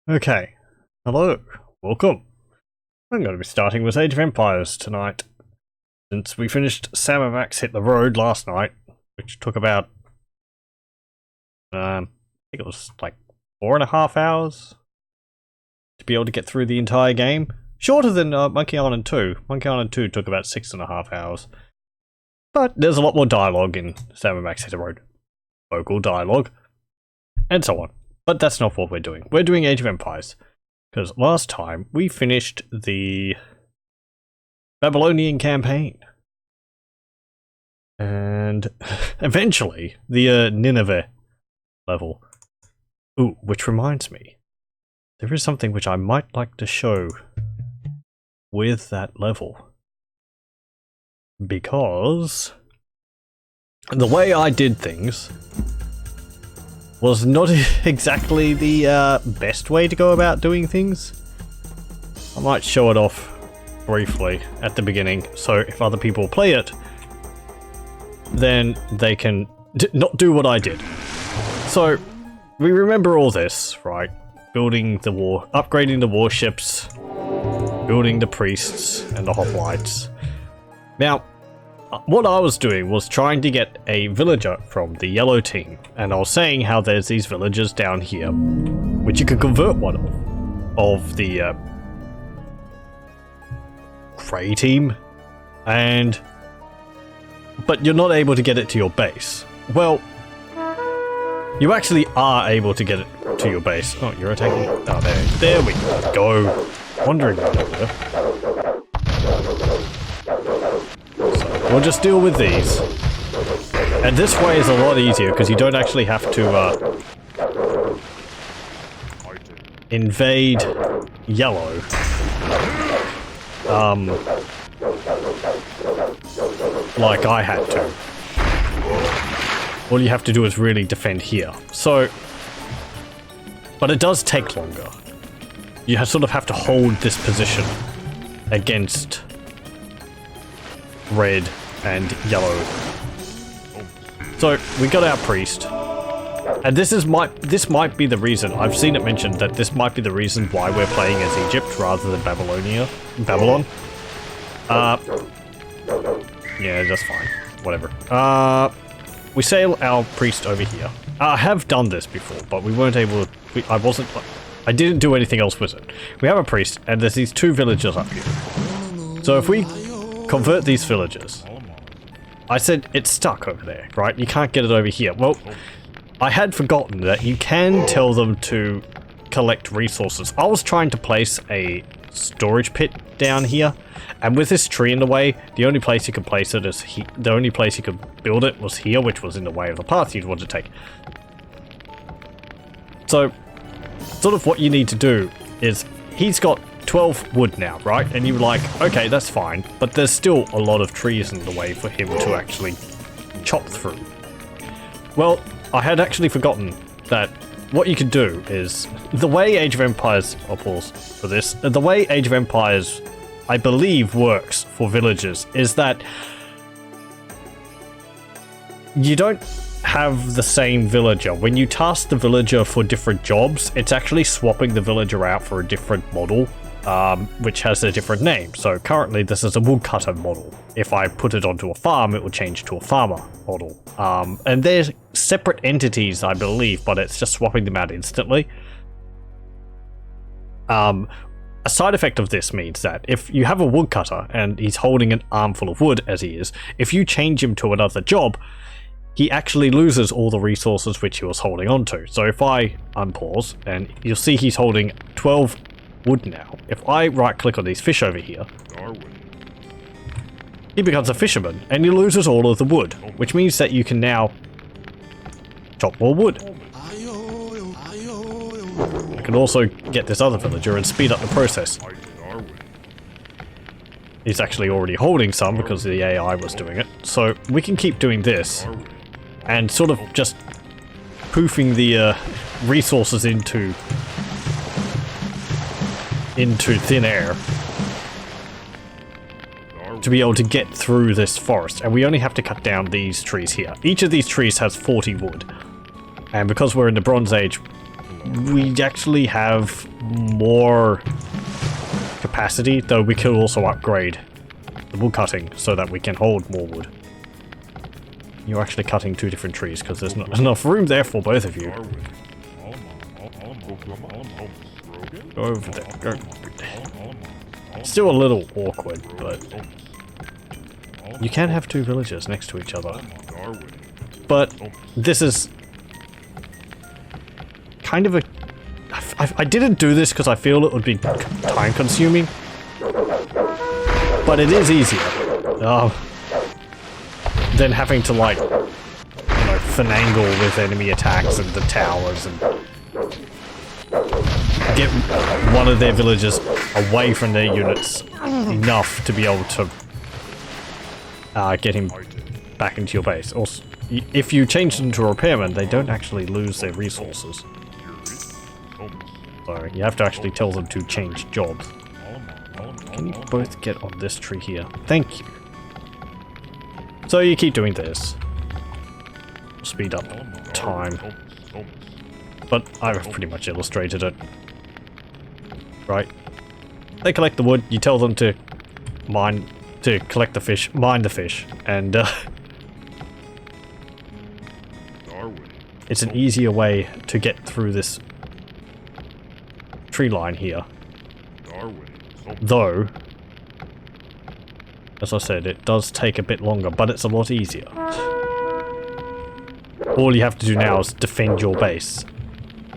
Okay, hello, welcome. I'm going to be starting with Age of Empires tonight. Since we finished Sam and Max Hit the Road last night, which took about, I think it was like 4.5 hours to be able to get through the entire game. Shorter than Monkey Island 2. Monkey Island 2 took about 6.5 hours. But there's a lot more dialogue in Sam and Max Hit the Road. Vocal dialogue, and so on. But that's not what we're doing. We're doing Age of Empires. Because last time we finished the Babylonian campaign. And eventually the Nineveh level. Ooh, which reminds me. There is something which I might like to show with that level. Because the way I did things was not exactly the best way to go about doing things. I might show it off briefly at the beginning, so if other people play it, then they can not do what I did. So, we remember all this, right? Building the upgrading the warships, building the priests and the hoplites. Now, what I was doing was trying to get a villager from the yellow team, and I was saying how there's these villagers down here, which you can convert one of the grey team, but you're not able to get it to your base. Well, you actually are able to get it to your base. Oh, you're attacking. Oh, there we go. Wandering right over there. We'll just deal with these. And this way is a lot easier because you don't actually have to invade yellow. Like I had to. All you have to do is really defend here. So, but it does take longer. You sort of have to hold this position against red and yellow. So we got our priest, and this might be the reason. I've seen it mentioned that this might be the reason why we're playing as Egypt rather than Babylon. Yeah, that's fine. Whatever. We sail our priest over here. I have done this before, but we weren't able to. I didn't do anything else with it. We have a priest, and there's these two villagers up here. So if we convert these villagers. I said it's stuck over there, right? You can't get it over here. Well, I had forgotten that you can tell them to collect resources. I was trying to place a storage pit down here, and with this tree in the way, the only place you could place it is the only place you could build it was here, which was in the way of the path you'd want to take. So, sort of what you need to do is, he's got 12 wood now, right? And you're like, okay, that's fine, but there's still a lot of trees in the way for him to actually chop through. Well, I had actually forgotten that what you can do is, the way Age of Empires, I'll pause for this, the way Age of Empires, I believe, works for villagers is that you don't have the same villager. When you task the villager for different jobs, it's actually swapping the villager out for a different model. Which has a different name. So currently this is a woodcutter model. If I put it onto a farm, it will change to a farmer model. And they're separate entities, I believe, but it's just swapping them out instantly. A side effect of this means that if you have a woodcutter and he's holding an armful of wood, as he is, if you change him to another job, he actually loses all the resources which he was holding on to. So if I unpause, and you'll see he's holding 12 wood now. If I right click on these fish over here, he becomes a fisherman and he loses all of the wood, which means that you can now chop more wood. I can also get this other villager and speed up the process. He's actually already holding some because the AI was doing it, so we can keep doing this and sort of just poofing the resources into thin air to be able to get through this forest. And we only have to cut down these trees here. Each of these trees has 40 wood. And because we're in the Bronze Age, we actually have more capacity, though we could also upgrade the wood cutting so that we can hold more wood. You're actually cutting two different trees because there's not enough room there for both of you. Go over there. Go. Still a little awkward, but you can have two villages next to each other. But this is kind of a... I didn't do this because I feel it would be time consuming, but it is easier than having to, like, you know, finagle with enemy attacks and the towers and get one of their villagers away from their units enough to be able to get him back into your base. Also, if you change them to a repairman, they don't actually lose their resources. So you have to actually tell them to change jobs. Can you both get on this tree here? Thank you. So you keep doing this. Speed up time. But I've pretty much illustrated it. Right. They collect the wood, you tell them to collect the fish, mine the fish, and it's an easier way to get through this tree line here. Though, as I said, it does take a bit longer, but it's a lot easier. All you have to do now is defend your base.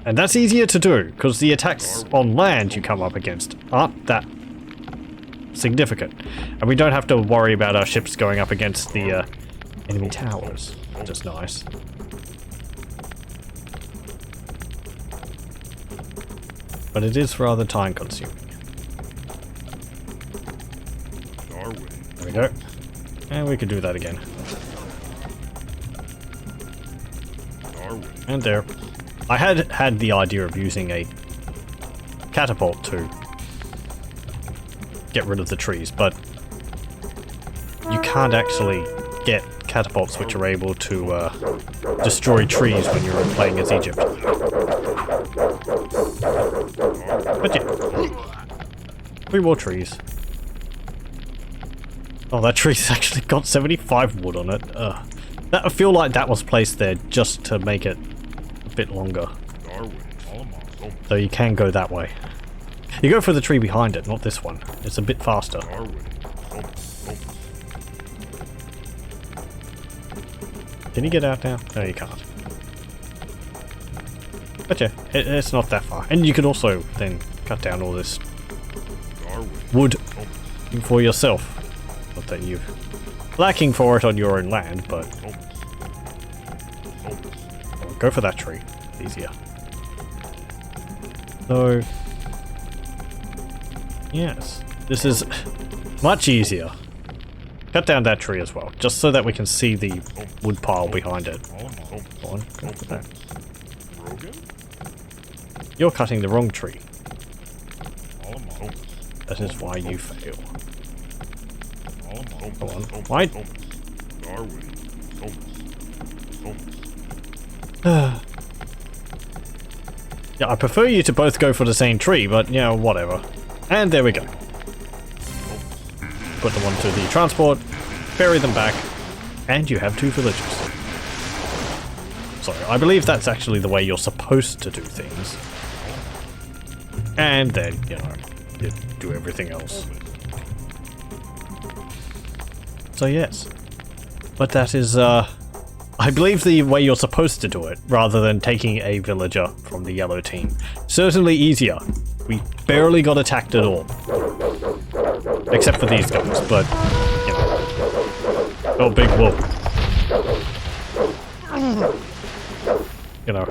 And that's easier to do, because the attacks on land you come up against aren't that significant. And we don't have to worry about our ships going up against the enemy towers, which is nice. But it is rather time consuming. There we go. And we could do that again. And there. I had the idea of using a catapult to get rid of the trees, but you can't actually get catapults which are able to destroy trees when you're playing as Egypt. But yeah. 3 more trees. Oh, that tree's actually got 75 wood on it. I feel like that was placed there just to make it a bit longer. So you can go that way. You go for the tree behind it, not this one. It's a bit faster. Can you get out now? No, you can't. But yeah, it's not that far. And you can also then cut down all this wood for yourself. Not that you're lacking for it on your own land, but go for that tree. Easier. So, yes, this is much easier. Cut down that tree as well, just so that we can see the wood pile behind it. Go on, go for that. You're cutting the wrong tree. That is why you fail. Come on, why? Yeah, I prefer you to both go for the same tree, but yeah, whatever. And there we go. Put them onto the transport, ferry them back, and you have 2 villages. Sorry, I believe that's actually the way you're supposed to do things. And then, you know, you do everything else. So yes. But that is, I believe the way you're supposed to do it, rather than taking a villager from the yellow team. Certainly easier. We barely got attacked at all. Except for these guys, but, you know. Oh, big wolf. You know.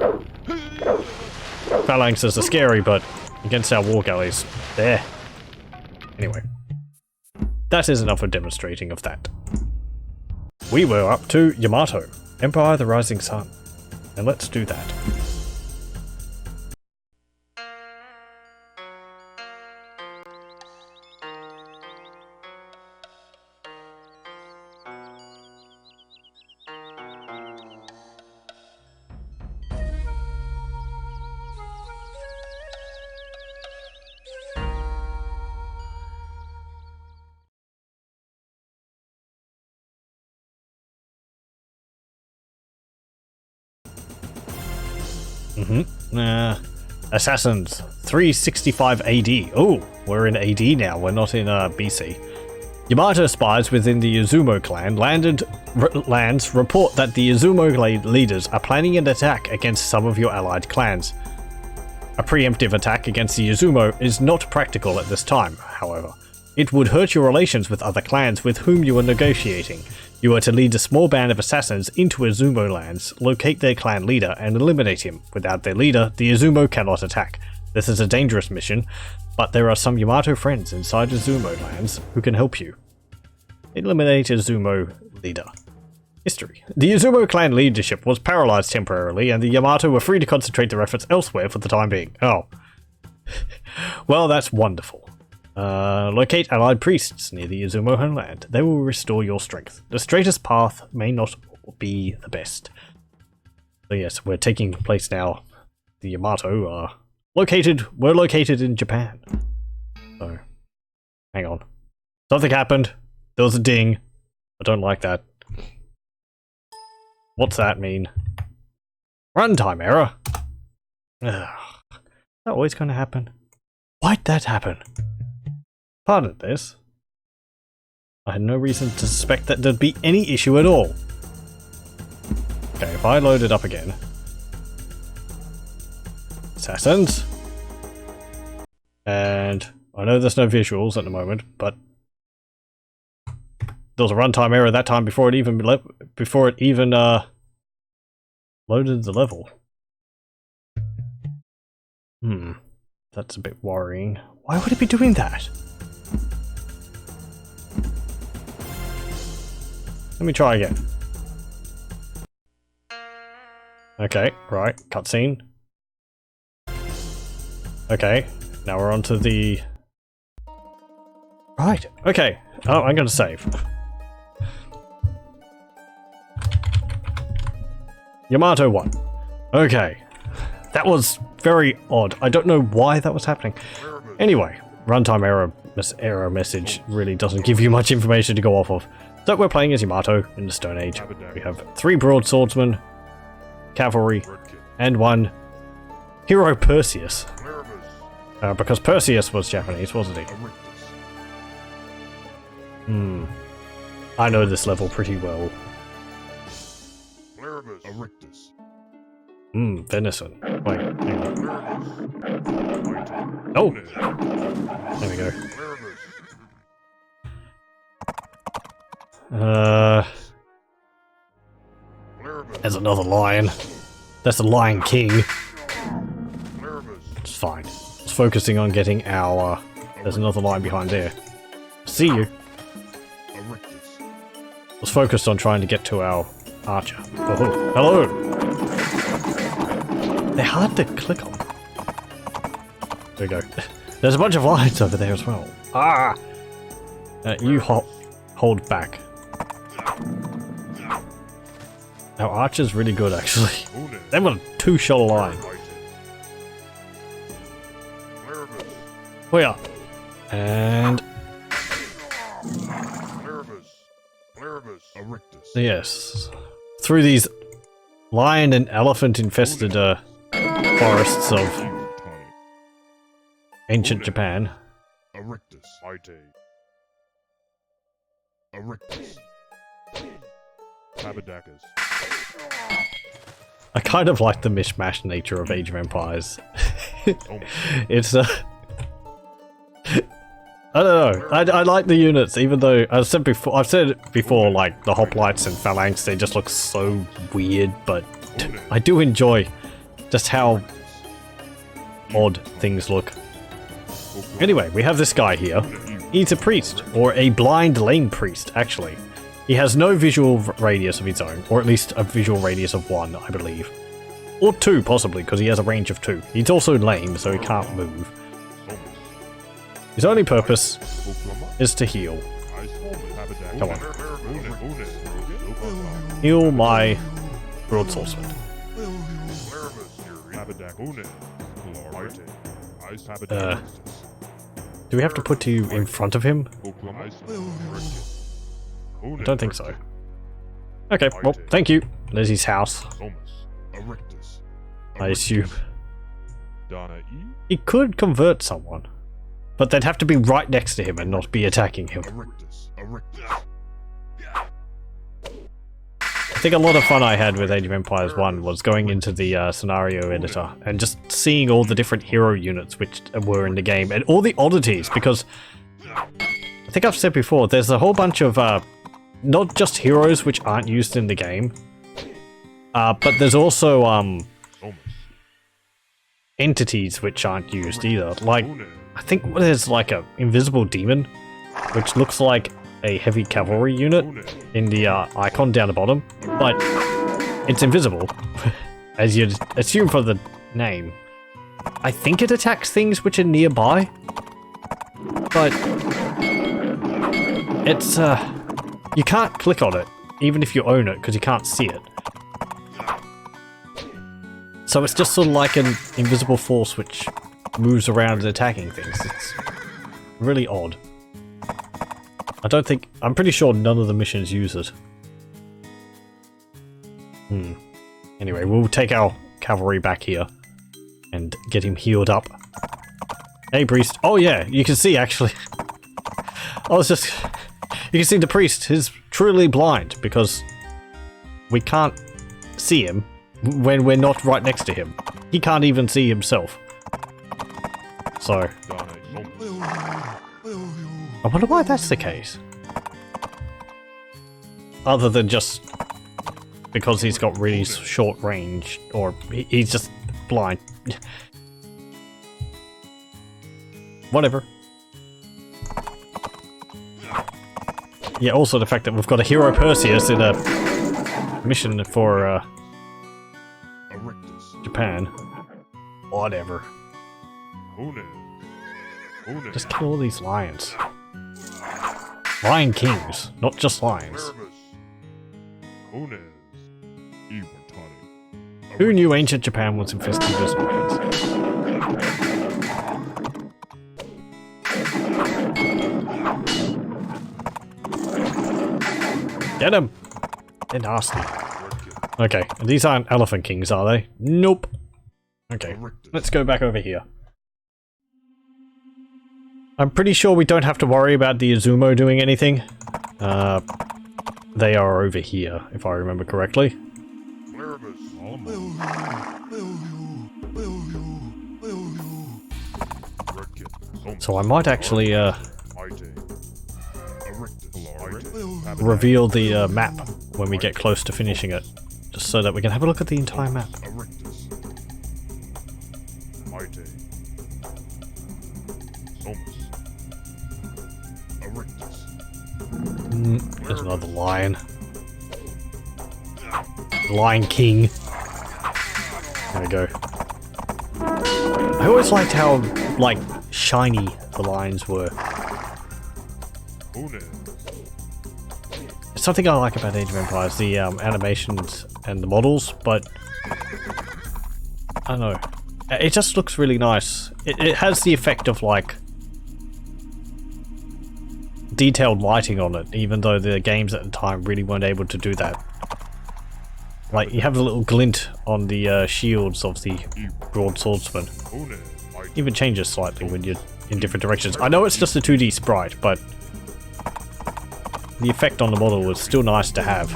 Phalanxes are scary, but against our war galleys, there. Anyway. That is enough of demonstrating of that. We were up to Yamato, Empire of the Rising Sun. And let's do that. Assassins, 365 AD. Oh, we're in AD now, we're not in BC. Yamato spies within the Izumo clan lands report that the Izumo leaders are planning an attack against some of your allied clans. A preemptive attack against the Izumo is not practical at this time, however. It would hurt your relations with other clans with whom you are negotiating. You are to lead a small band of assassins into Izumo lands, locate their clan leader, and eliminate him. Without their leader, the Izumo cannot attack. This is a dangerous mission, but there are some Yamato friends inside Izumo lands who can help you. Eliminate Izumo leader. History. The Izumo clan leadership was paralyzed temporarily, and the Yamato were free to concentrate their efforts elsewhere for the time being. Oh. Well, that's wonderful. Locate allied priests near the Izumo homeland. They will restore your strength. The straightest path may not be the best. So yes, we're taking place now. The Yamato are we're located in Japan. So, hang on. Something happened. There was a ding. I don't like that. What's that mean? Runtime error. Ugh. Is that always going to happen? Why'd that happen? Pardon this. I had no reason to suspect that there'd be any issue at all. Okay, if I load it up again. Assassins. And I know there's no visuals at the moment, but there was a runtime error that time before it even loaded the level. That's a bit worrying. Why would it be doing that? Let me try again. Okay, right, cutscene. Okay, now we're on to the... Right, okay. Oh, I'm gonna save. Yamato won. Okay. That was very odd. I don't know why that was happening. Anyway, runtime error message really doesn't give you much information to go off of. So we're playing as Yamato in the Stone Age. We have 3 broadswordsmen, cavalry, and 1 hero Perseus. Because Perseus was Japanese, wasn't he? I know this level pretty well. Venison. Wait, hang on. Oh! There we go. There's another lion. That's the Lion King. It's fine. I was focusing on getting our... there's another lion behind there. See you. I was focused on trying to get to our archer. Oh, hello! They're hard to click on. There we go. There's a bunch of lions over there as well. Ah! You hold back. Our archer's really good, actually. They've got a 2-shot line. Oh yeah. And... yes. Through these lion and elephant infested forests of ancient Japan. I kind of like the mishmash nature of Age of Empires. It's I don't know. I like the units, even though I've said before, like the hoplites and phalanx, they just look so weird. But I do enjoy just how odd things look. Anyway, we have this guy here. He's a priest, or a blind lame priest, actually. He has no visual radius of his own, or at least a visual radius of 1, I believe. Or 2, possibly, because he has a range of 2. He's also lame, so he can't move. His only purpose is to heal. Come on. Heal my broadswordsman. Do we have to put you in front of him? I don't think so. Okay, well, thank you. There's his house. I assume. He could convert someone, but they'd have to be right next to him and not be attacking him. I think a lot of fun I had with Age of Empires 1 was going into the scenario editor and just seeing all the different hero units which were in the game and all the oddities, because I think I've said before, there's a whole bunch of not just heroes which aren't used in the game, but there's also entities which aren't used either. Like, I think there's like a invisible demon which looks like a heavy cavalry unit in the icon down the bottom, but it's invisible, as you'd assume from the name. I think it attacks things which are nearby, but it's you can't click on it, even if you own it, because you can't see it. So it's just sort of like an invisible force which moves around and attacking things. It's really odd. I'm pretty sure none of the missions use it. Anyway, we'll take our cavalry back here and get him healed up. Hey, priest. Oh yeah, you can see actually. You can see the priest is truly blind because we can't see him when we're not right next to him. He can't even see himself. So, I wonder why that's the case. Other than just because he's got really short range, or he's just blind. Whatever. Yeah, also the fact that we've got a hero Perseus in a mission for Japan. Whatever. Just kill all these lions. Lion kings, not just lions. Who knew ancient Japan was infested with lions? Get him! They're nasty. Okay, these aren't elephant kings, are they? Nope. Okay, let's go back over here. I'm pretty sure we don't have to worry about the Izumo doing anything. They are over here, if I remember correctly. So I might actually reveal the map when we get close to finishing it, just so that we can have a look at the entire map. There's another lion. Lion King. There we go. I always liked how, like, shiny the lions were. It's something I like about Age of Empires, the animations and the models, but I don't know. It just looks really nice. It has the effect of, like, detailed lighting on it, even though the games at the time really weren't able to do that. Like, you have a little glint on the shields of the broadswordsman. Even changes slightly when you're in different directions. I know it's just a 2D sprite, but the effect on the model was still nice to have.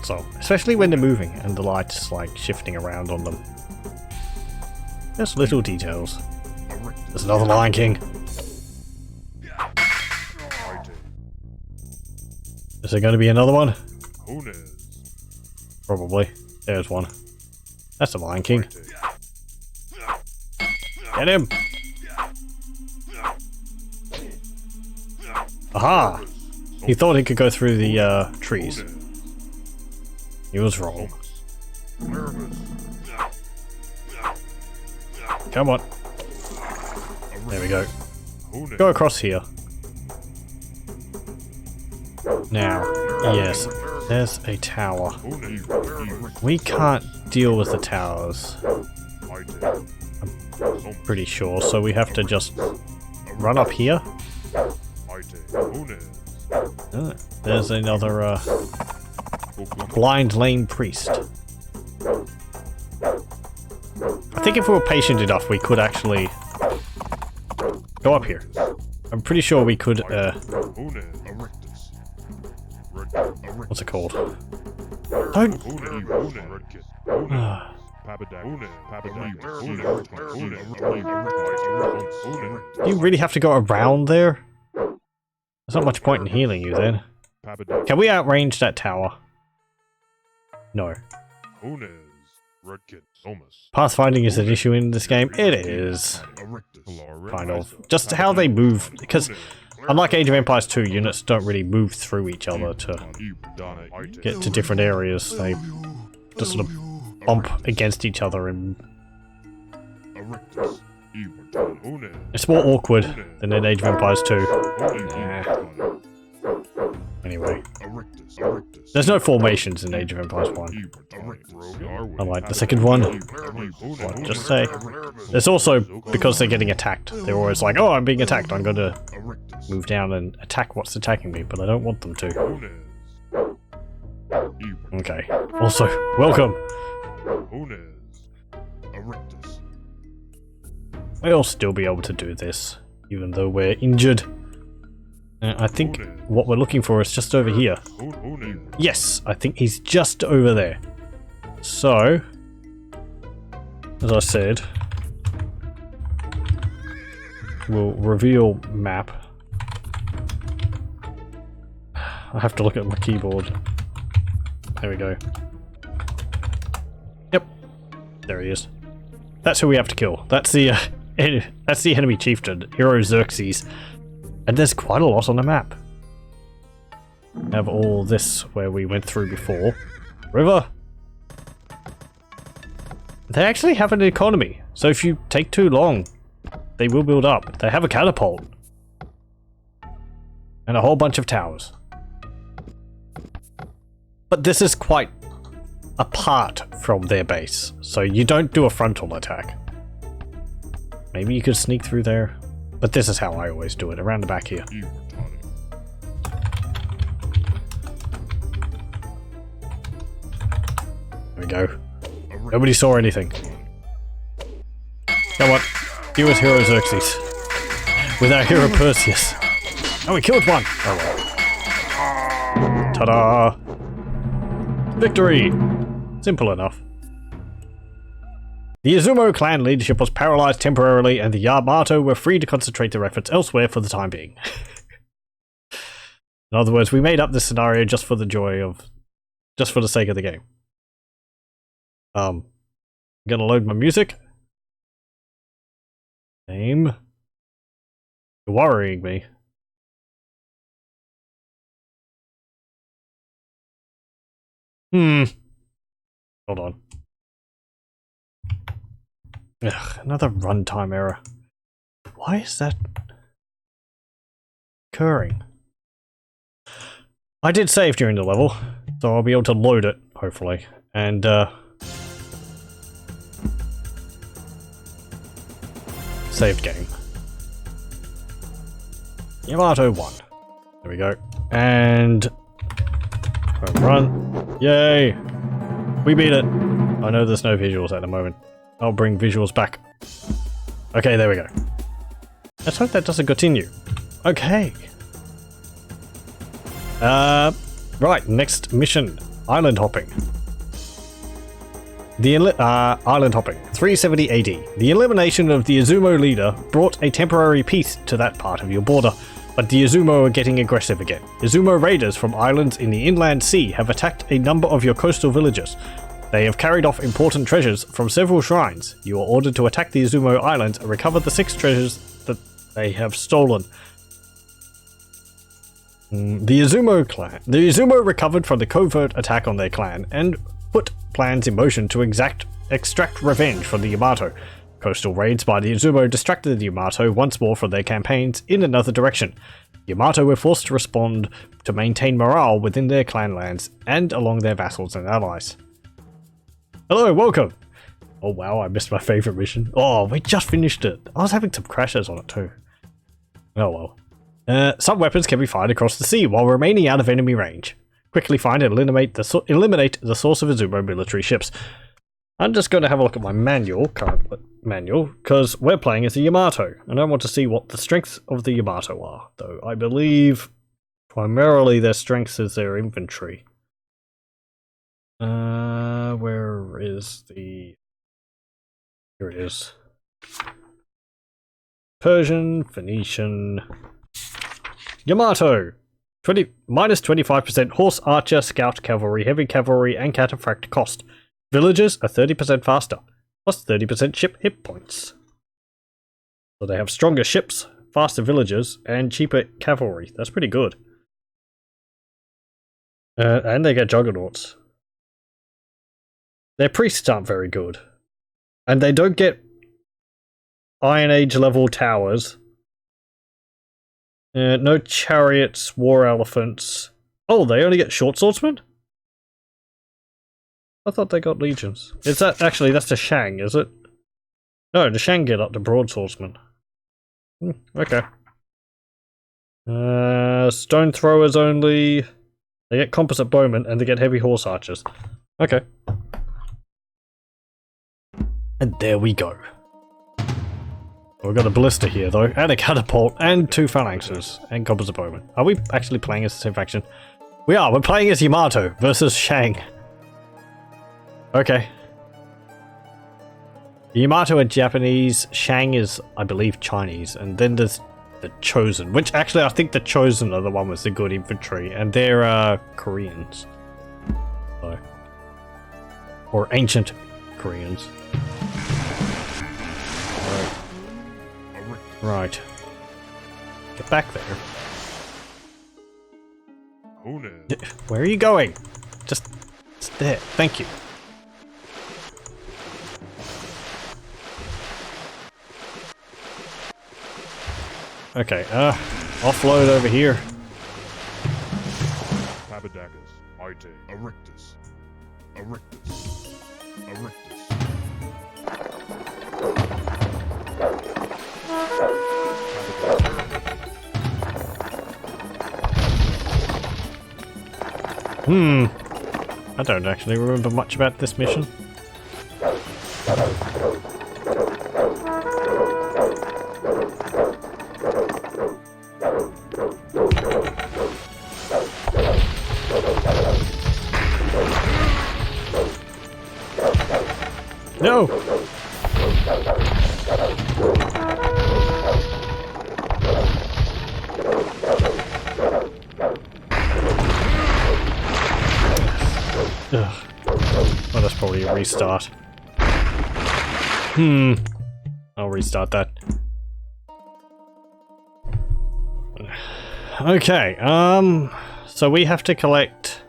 So, especially when they're moving and the light's like shifting around on them. Just little details. There's another Lion King. Is there going to be another one? Probably. There's one. That's the Lion King. Get him! Aha! He thought he could go through the trees. He was wrong. Come on. There we go. Go across here. Now, yes, there's a tower. We can't deal with the towers, I'm pretty sure, so we have to just run up here. Oh, there's another blind lame priest. I think if we were patient enough, we could actually go up here. I'm pretty sure we could, what's it called? Don't... Do you really have to go around there? There's not much point in healing you then. Can we outrange that tower? No. Pathfinding is an issue in this game. It is. Kind of. Just how they move, because unlike Age of Empires 2, units don't really move through each other to get to different areas. They just sort of bump against each other and... It's more awkward than in Age of Empires 2. Anyway. There's no formations in Age of Empires 1. Unlike the second one. What, just say. There's also, because they're getting attacked, they're always like, oh, I'm being attacked, I'm going to move down and attack what's attacking me, but I don't want them to. Okay. Also, welcome! We'll still be able to do this, even though we're injured. I think what we're looking for is just over here. Yes, I think he's just over there. So, as I said, we'll reveal map. I have to look at my keyboard. There we go. Yep, there he is. That's who we have to kill. That's the enemy chieftain, Hero Xerxes. And there's quite a lot on the map. We have all this where we went through before. River. They actually have an economy, so if you take too long, they will build up. They have a catapult. And a whole bunch of towers. But this is quite apart from their base, so you don't do a frontal attack. Maybe you could sneak through there, but this is how I always do it, around the back here. There we go. Nobody saw anything. Come on, deal with Hero Xerxes. With our hero Perseus. Oh, we killed one! Oh well. Ta-da! Victory! Simple enough. The Izumo clan leadership was paralyzed temporarily, and the Yamato were free to concentrate their efforts elsewhere for the time being. In other words, we made up this scenario just for the joy of... just for the sake of the game. I'm gonna load my music. Name. You're worrying me. Hold on. Ugh, another runtime error. Why is that occurring? I did save during the level, so I'll be able to load it, hopefully. And, saved game. Yamato 1. There we go. And... home run. Yay! We beat it! I know there's no visuals at the moment. I'll bring visuals back. Okay, there we go. Let's hope that doesn't continue. Okay. Right, next mission. Island hopping. Island hopping. 370 AD. The elimination of the Izumo leader brought a temporary peace to that part of your border, but the Izumo are getting aggressive again. Izumo raiders from islands in the inland sea have attacked a number of your coastal villages. They have carried off important treasures from several shrines. You are ordered to attack the Izumo islands and recover the 6 treasures that they have stolen. The Izumo recovered from the covert attack on their clan and put plans in motion to extract revenge from the Yamato. Coastal raids by the Izumo distracted the Yamato once more from their campaigns in another direction. Yamato were forced to respond to maintain morale within their clan lands and along their vassals and allies. Hello, welcome! Oh wow, I missed my favourite mission. Oh, we just finished it. I was having some crashes on it too. Oh well. Some weapons can be fired across the sea while remaining out of enemy range. Quickly find and eliminate the source of Izumo military ships. I'm just going to have a look at my current manual, because we're playing as a Yamato, and I want to see what the strengths of the Yamato are, though I believe primarily their strengths is their infantry. Where is the... Here it is. Persian, Phoenician... Yamato! minus 25% horse, archer, scout, cavalry, heavy cavalry, and cataphract cost. Villagers are 30% faster, plus 30% ship hit points. So they have stronger ships, faster villagers, and cheaper cavalry. That's pretty good. And they get juggernauts. Their priests aren't very good. And they don't get Iron Age level towers. No chariots, war elephants. Oh, they only get short swordsmen? I thought they got legions. Is that actually, that's the Shang, is it? No, the Shang get up to broadswordsmen. Okay. Stone throwers only. They get composite bowmen and they get heavy horse archers. Okay. And there we go. We've got a ballista here though, and a catapult, and 2 phalanxes, and composite bowmen. Are we actually playing as the same faction? We are, we're playing as Yamato versus Shang. Okay. Yamato are Japanese, Shang is, I believe, Chinese, and then there's the Chosen, which actually I think the Chosen are the one with the good infantry, and they're Koreans. So. Or ancient Koreans. Right. Get back there. Oh no. Where are you going? Just there. Thank you. Okay, offload over here. Papadakis, Ite, Erictus, Erictus, Erictus. I don't actually remember much about this mission. No! Ugh. Well, that's probably a restart. I'll restart that. Okay, so we have to collect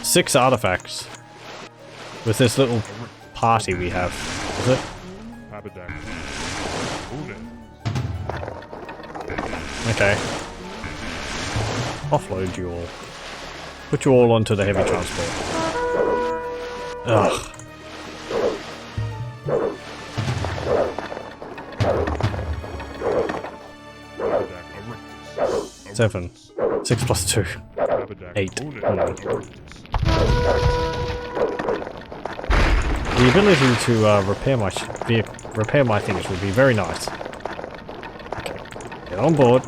6 artifacts with this little party we have. Is it? Okay. Offload you all. Put you all onto the heavy transport. Ugh. Seven. 6 plus 2. 8. The ability to repair my things would be very nice. Okay. Get on board.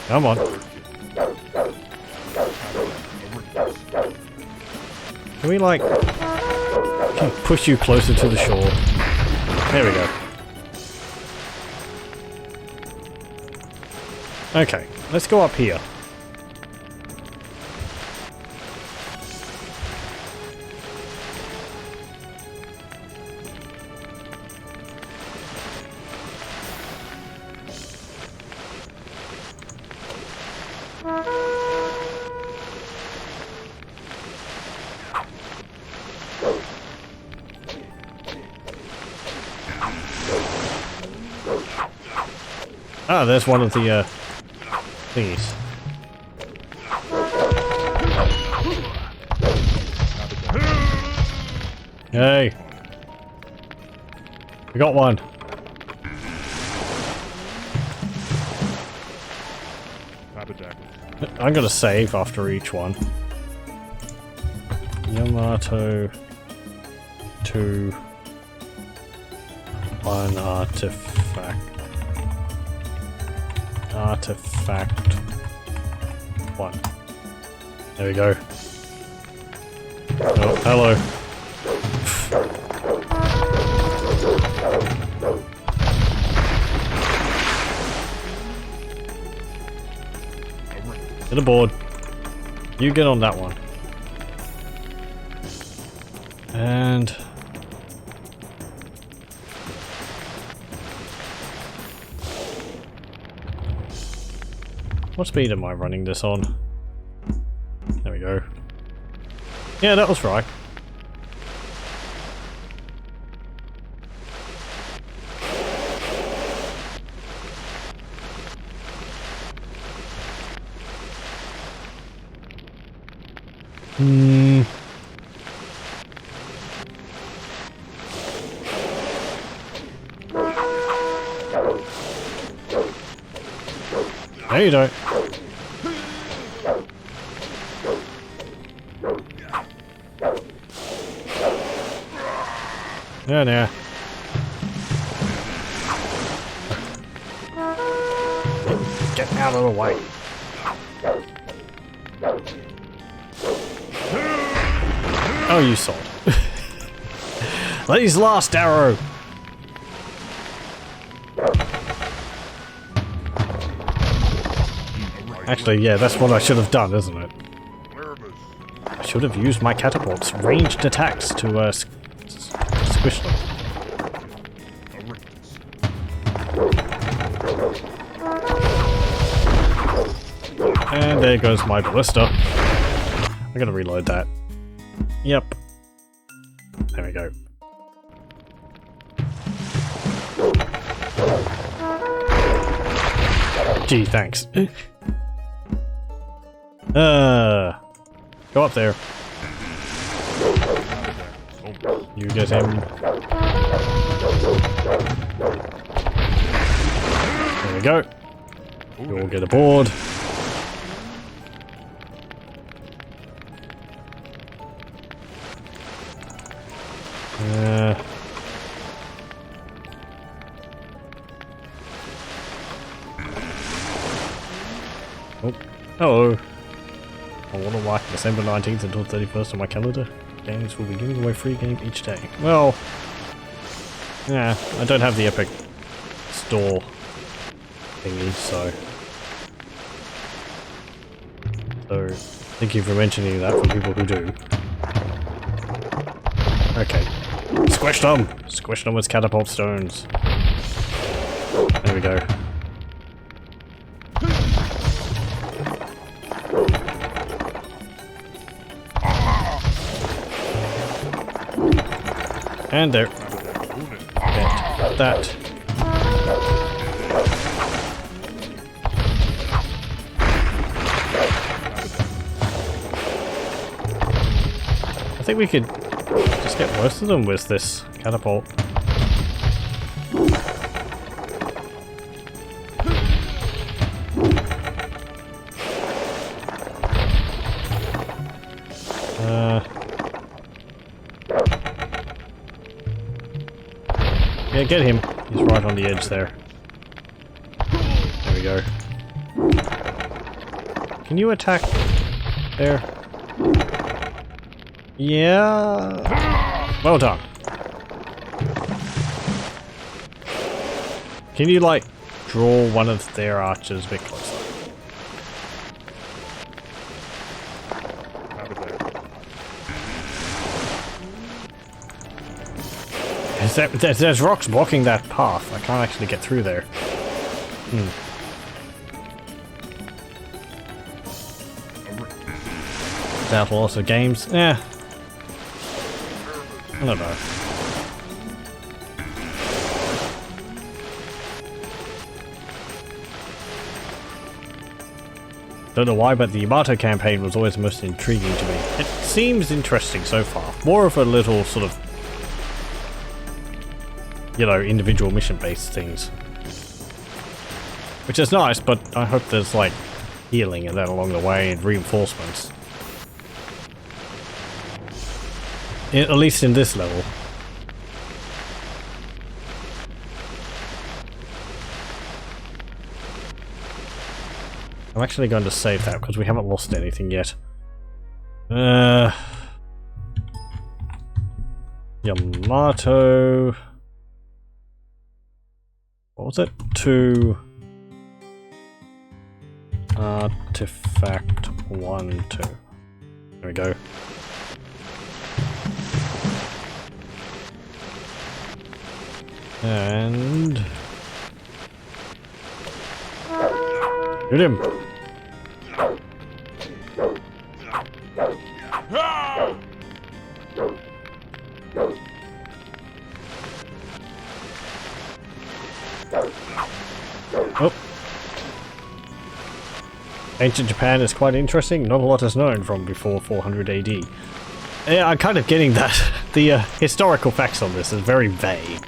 Come on. Can we, like, push you closer to the shore? There we go. Okay, let's go up here. Ah, there's one of the thingies. Hey! We got one. I'm gonna save after each one. Yamato 2 1 artifact. Artifact 1. There we go. Oh, hello. Get aboard. You get on that one. And what speed am I running this on? There we go. Yeah, that was right. No, you don't. Yeah, nah. Get out of the way. Oh, you saw it. Lady's last arrow. Actually, yeah, that's what I should have done, isn't it? I should have used my catapult's ranged attacks to squish them. And there goes my ballista. I gotta reload that. Yep. There we go. Gee, thanks. Go up there. You get him. There we go. You all get aboard. Oh, hello. I want to mark December 19th until 31st on my calendar. Games will be giving away free game each day. Well, yeah, I don't have the Epic Store thingy, so thank you for mentioning that for people who do. Okay. Squish them! Squish them with catapult stones. There we go. And there. Get that. I think we could just get most of them with this catapult. Yeah, get him. He's right on the edge there. There we go. Can you attack there? Yeah. Well done. Can you, like, draw one of their archers a bit closer? There's rocks blocking that path. I can't actually get through there. Without lots of games? Yeah. I don't know. Don't know why, but the Yamato campaign was always most intriguing to me. It seems interesting so far. More of a little sort of, you know, individual mission-based things. Which is nice, but I hope there's like healing and that along the way and reinforcements. At least in this level. I'm actually going to save that because we haven't lost anything yet. Yamato. What was it? 2 Artifact 1, 2. There we go. And shoot him. Oh. Ancient Japan is quite interesting. Not a lot is known from before 400 AD. Yeah, I'm kind of getting that. The historical facts on this is very vague.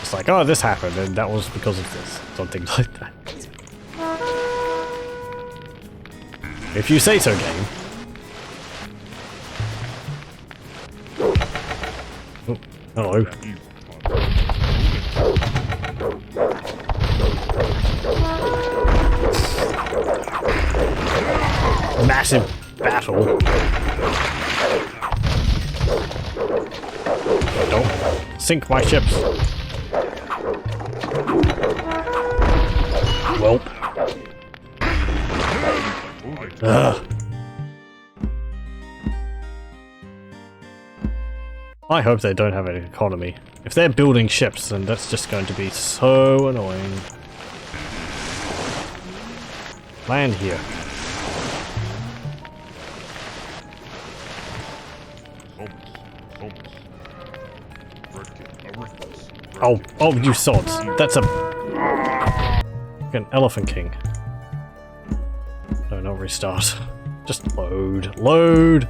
It's like, oh, this happened, and that was because of this. Something like that. If you say so, game. Oh, hello. Massive battle. Don't sink my ships. Welp. Ugh. I hope they don't have an economy. If they're building ships, then that's just going to be so annoying. Land here. Oh, you sods. That's a... an Elephant King. No, not restart. Just load. Load!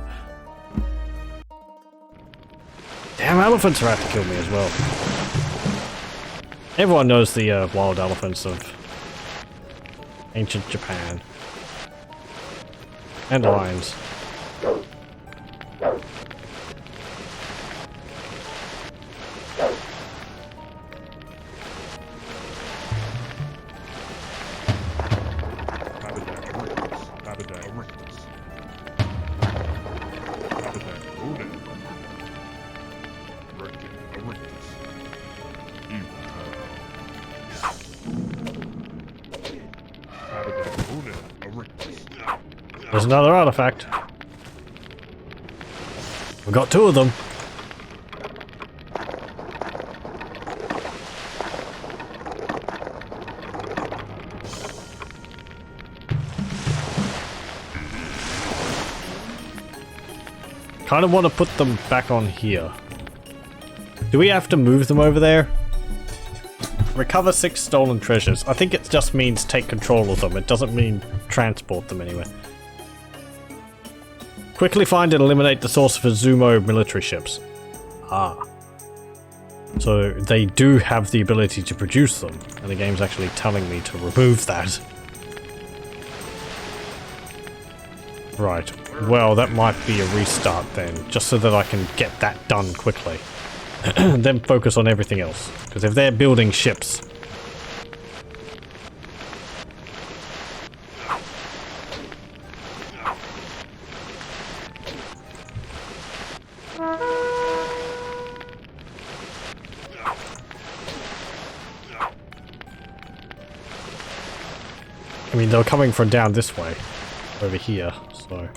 Damn, elephants are out to kill me as well. Everyone knows the wild elephants of ancient Japan. And lions. There's another artifact. We got 2 of them. Kind of want to put them back on here. Do we have to move them over there? Recover 6 stolen treasures. I think it just means take control of them. It doesn't mean transport them anywhere. Quickly find and eliminate the source of Izumo military ships. Ah. So they do have the ability to produce them, and the game's actually telling me to remove that. Right. Well, that might be a restart then, just so that I can get that done quickly. Then focus on everything else. Because if they're building ships... I mean, they're coming from down this way, over here, so...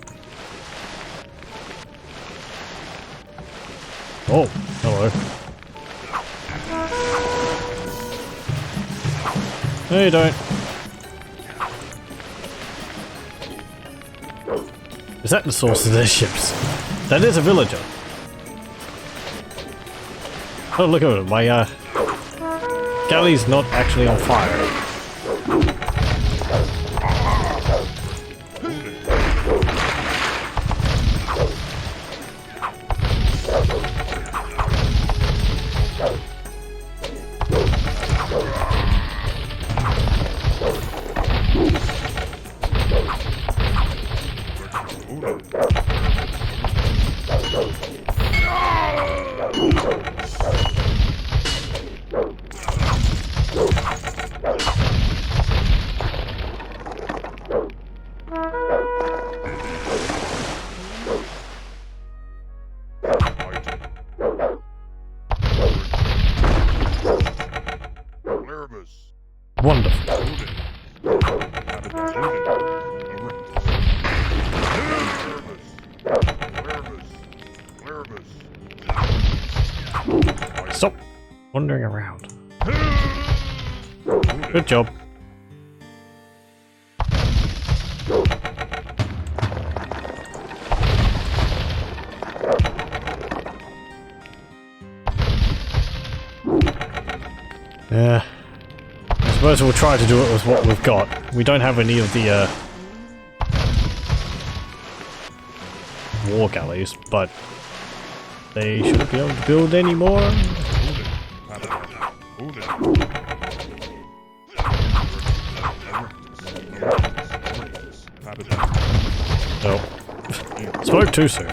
Oh, hello. No, you don't. Is that the source of their ships? That is a villager. Oh, look at it. My, galley's not actually on fire. Larabus. Wonderful. Stop wandering around. Good job. Yeah. I suppose we'll try to do it with what we've got. We don't have any of the war galleys, but they shouldn't be able to build any more. Nope. Spoke too soon.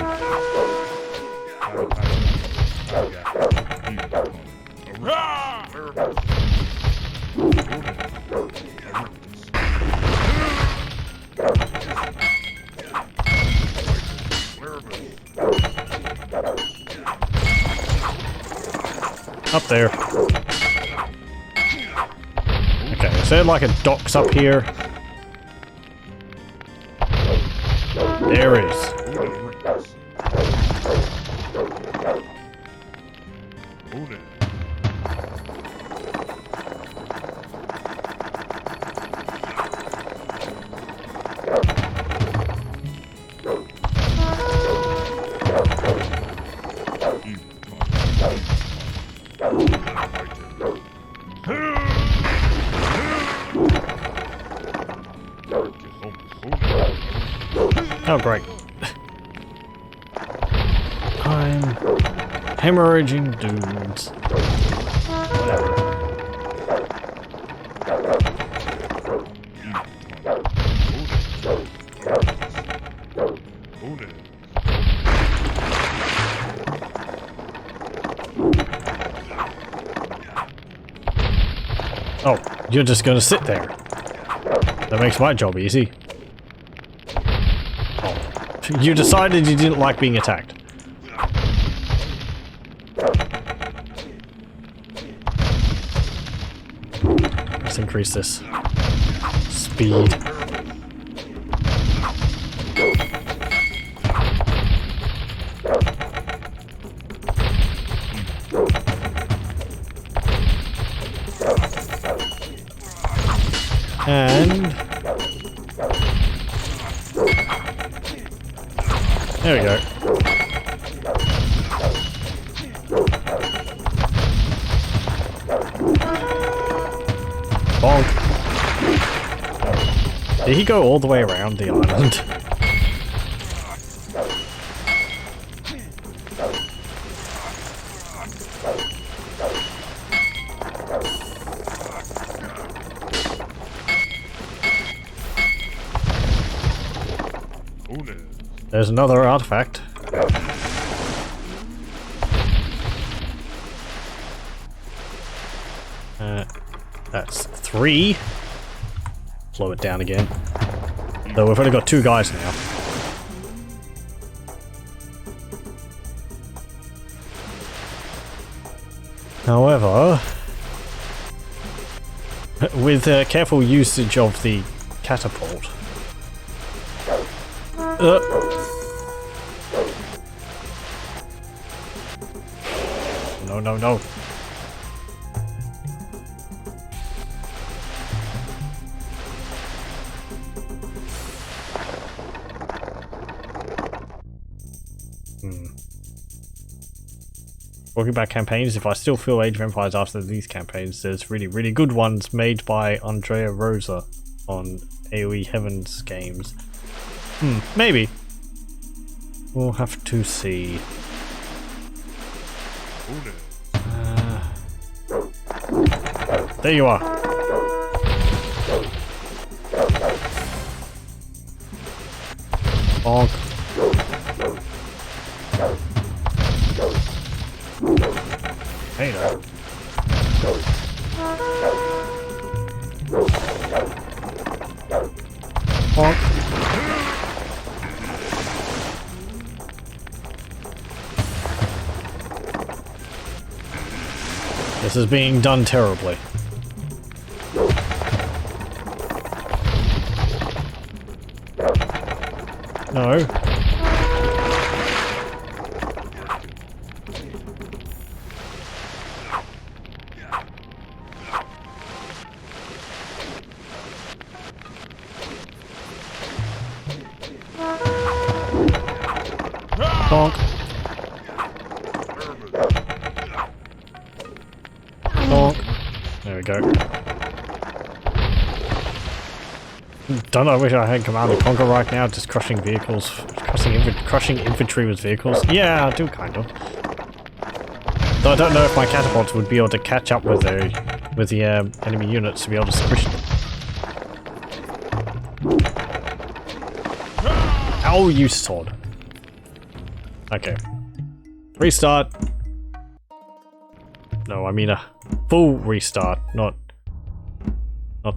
Up there. Okay, is there like a docks up here? There is. Oh, great. I'm hemorrhaging dudes. Whatever. Oh, you're just gonna sit there. That makes my job easy. You decided you didn't like being attacked. Let's increase this speed. And there we go. Bonk. Did he go all the way around the island? There's another artifact. That's 3. Slow it down again. Though we've only got 2 guys now. However, with careful usage of the catapult, no. Talking about campaigns, if I still feel Age of Empires after these campaigns, there's really good ones made by Andrea Rosa on AoE Heavens games. Maybe. We'll have to see. There you are. Bonk. Hey now. Bonk. This is being done terribly. No. Bonk. Bonk. There we go. Don't I wish I had Command and Conquer right now, just crushing vehicles, crushing infantry with vehicles? Yeah, I do kind of. Though I don't know if my catapults would be able to catch up with the enemy units to be able to squish them. Oh, you sod. Okay. Restart. No, I mean a full restart, not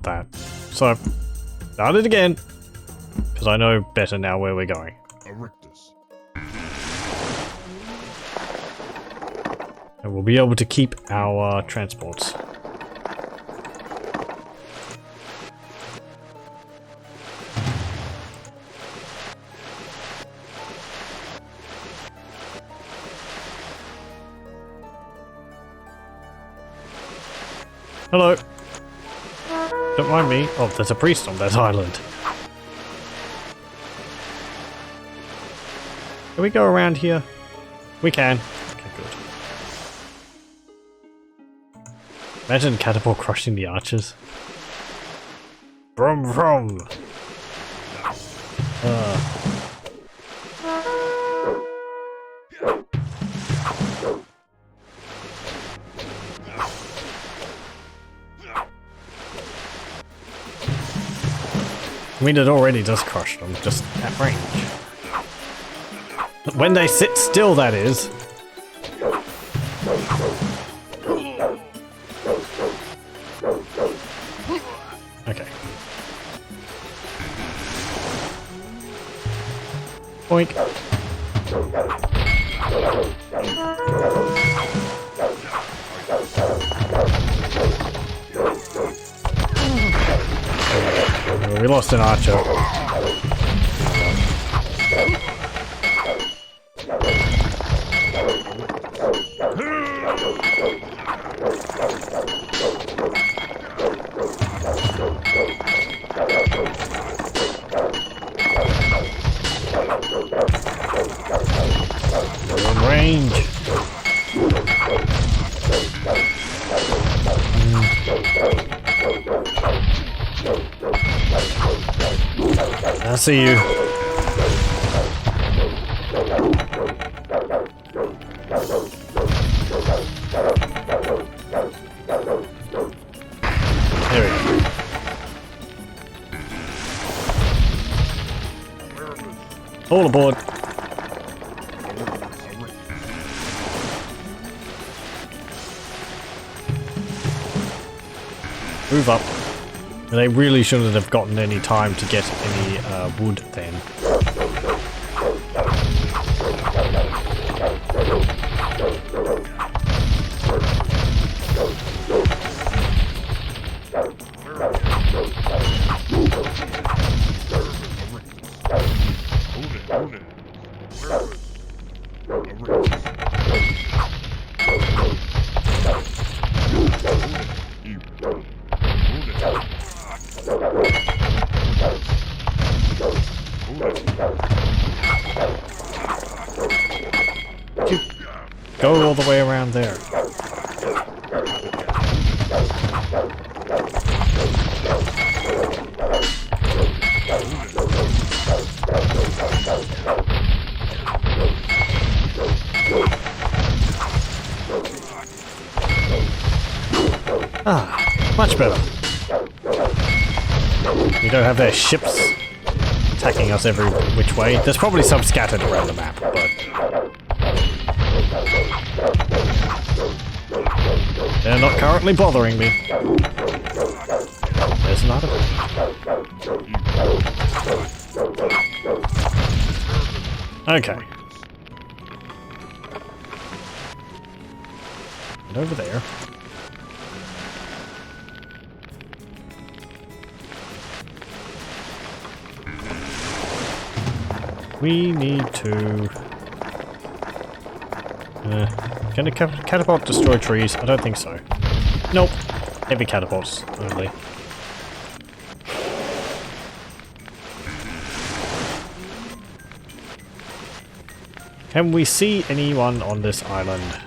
that. So, start it again, because I know better now where we're going. And we'll be able to keep our transports. Hello. Don't mind me. Oh, there's a priest on that island. Can we go around here? We can. Okay, good. Imagine catapult crushing the archers. Vroom vroom. I mean, it already does crush them, just at range. When they sit still, that is. Okay. Boink. We lost an archer. We're in range. I see you. There we go. All aboard. Move up. They really shouldn't have gotten any time to get any wood then. Go all the way around there. Ah, much better. We don't have their ships attacking us every which way. There's probably some scattered around the map, but they're not currently bothering me. There's another one. Okay. And over there. We need to... can a catapult destroy trees? I don't think so. Nope. Heavy catapults only. Can we see anyone on this island?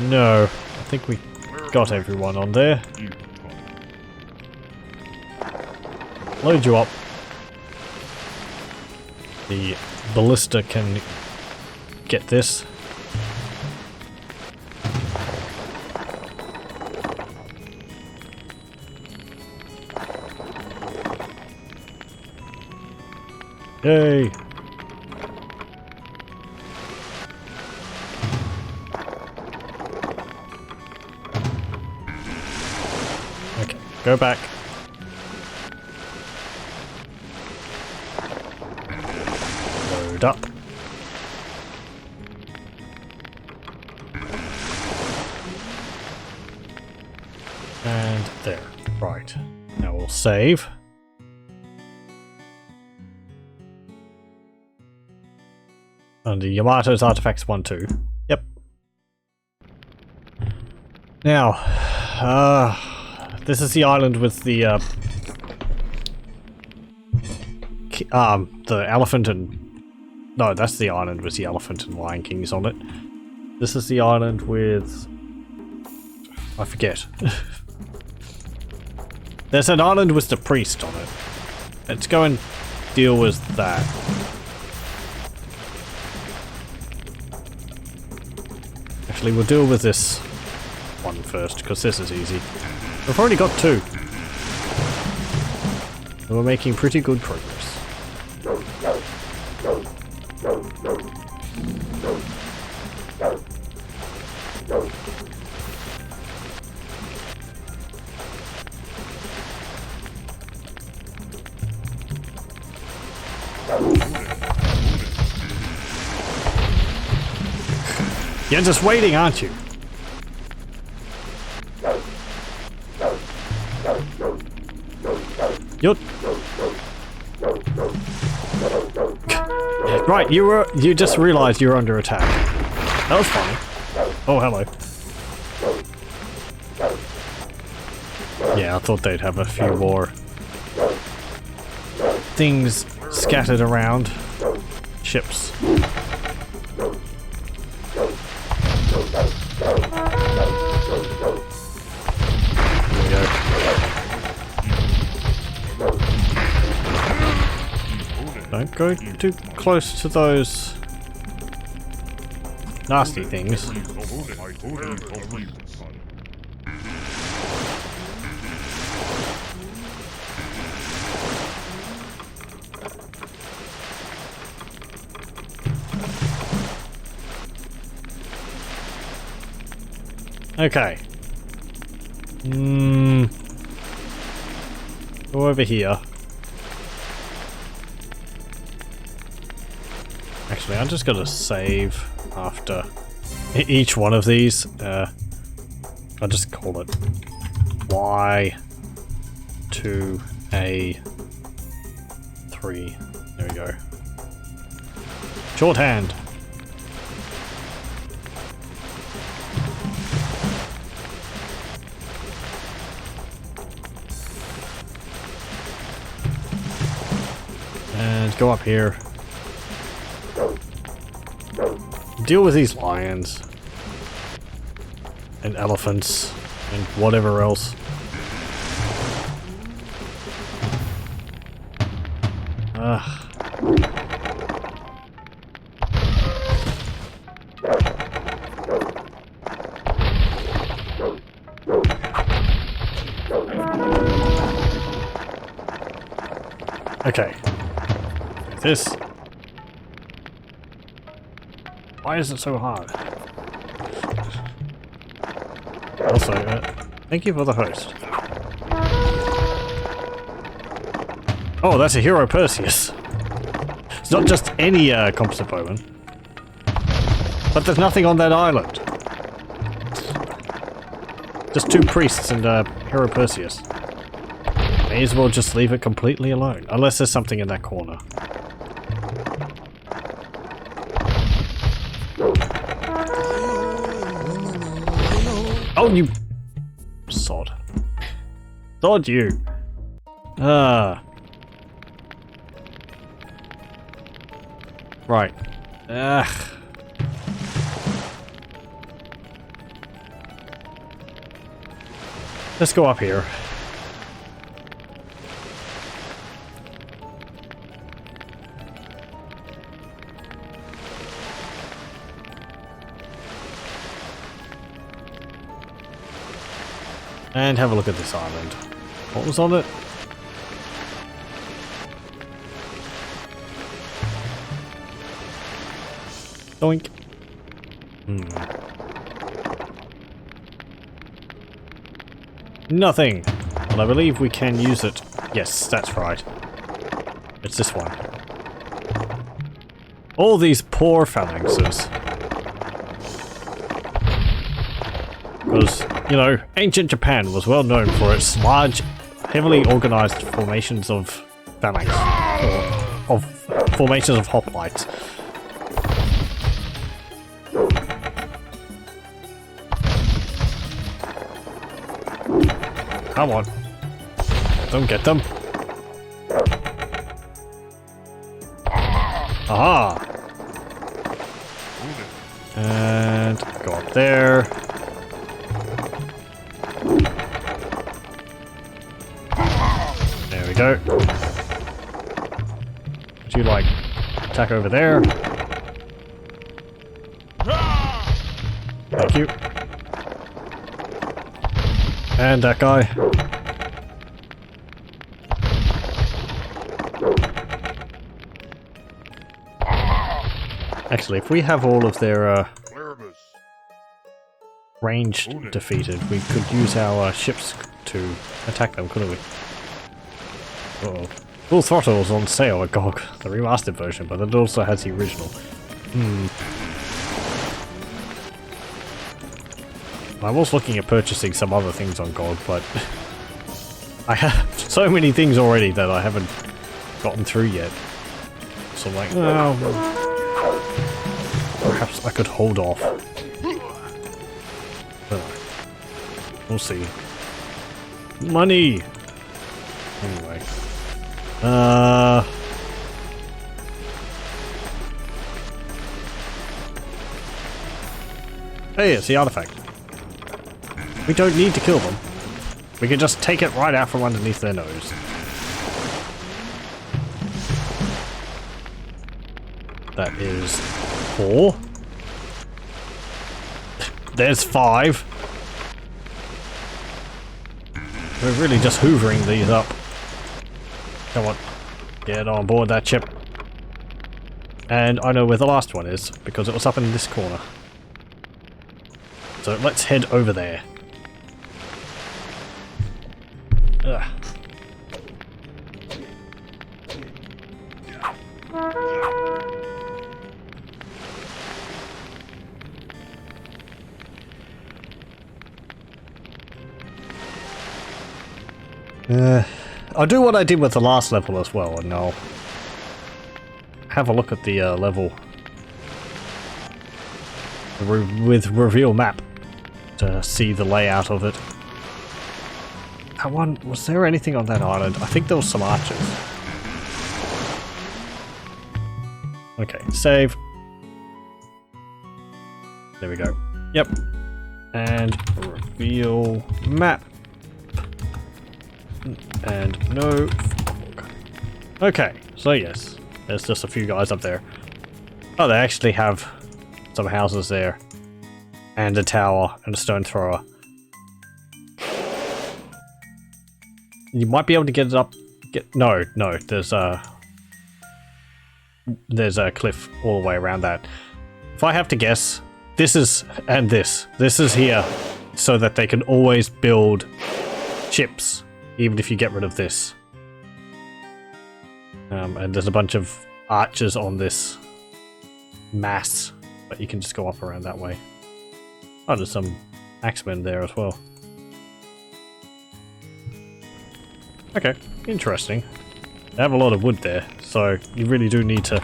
No. I think we got everyone on there. Load you up. The ballista can get this. Yay! Okay, go back. Load up. And there. Right. Now we'll save. Under Yamato's Artifacts 1-2. Yep. Now, this is the island with the elephant and... No, that's the island with the elephant and Lion Kings on it. This is the island with... I forget. There's an island with the priest on it. Let's go and deal with that. Actually, we'll deal with this one first, because this is easy. We've already got 2. We're making pretty good progress. You're just waiting, aren't you? You're... Right, you just realized you were under attack. That was funny. Oh, hello. Yeah, I thought they'd have a few more things scattered around. Ships. Don't go too close to those nasty things. Okay. Go over here. Actually, I'm just gonna save after each one of these. I'll just call it Y2A3. There we go. Shorthand. And go up here. Deal with these lions and elephants and whatever else. Okay. This. Why is it so hard? Also, thank you for the host. Oh, that's a hero Perseus. It's not just any composite bowman. But there's nothing on that island. Just 2 priests and hero Perseus. May as well just leave it completely alone. Unless there's something in that corner. Oh, you... Sod. Sod you. Right. Ugh. Let's go up here. And have a look at this island. What was on it? Doink. Nothing. But I believe we can use it. Yes, that's right. It's this one. All these poor phalanxes. Because, you know, ancient Japan was well known for its large, heavily organized formations of phalanx. Or of formations of hoplites. Come on. Don't get them. Aha! And go up there. There we go. Would you like attack over there? Thank you. And that guy. Actually, if we have all of their range defeated, we could use our ships to attack them, couldn't we? Uh-oh. Full Throttle is on sale at GOG, the remastered version, but it also has the original. I was looking at purchasing some other things on GOG, but I have so many things already that I haven't gotten through yet. So I'm like, oh, perhaps I could hold off. We'll see. Money! Anyway. Hey, it's the artifact. We don't need to kill them. We can just take it right out from underneath their nose. That is 4. There's 5. We're really just hoovering these up. Come on. Get on board that ship. And I know where the last one is, because it was up in this corner. So let's head over there. Ugh. I'll do what I did with the last level as well, and I'll have a look at the level with reveal map to see the layout of it. That one, was there anything on that island? I think there was some archers. Okay, save. There we go. Yep. And reveal map. And no. Okay, so yes, there's just a few guys up there. Oh, they actually have some houses there. And a tower and a stone thrower. You might be able to get it up. No, there's a cliff all the way around that. If I have to guess, this is this is here so that they can always build ships, even if you get rid of this. And there's a bunch of archers on this mass, but you can just go up around that way. Oh, there's some axemen there as well. Okay, interesting. They have a lot of wood there, so you really do need to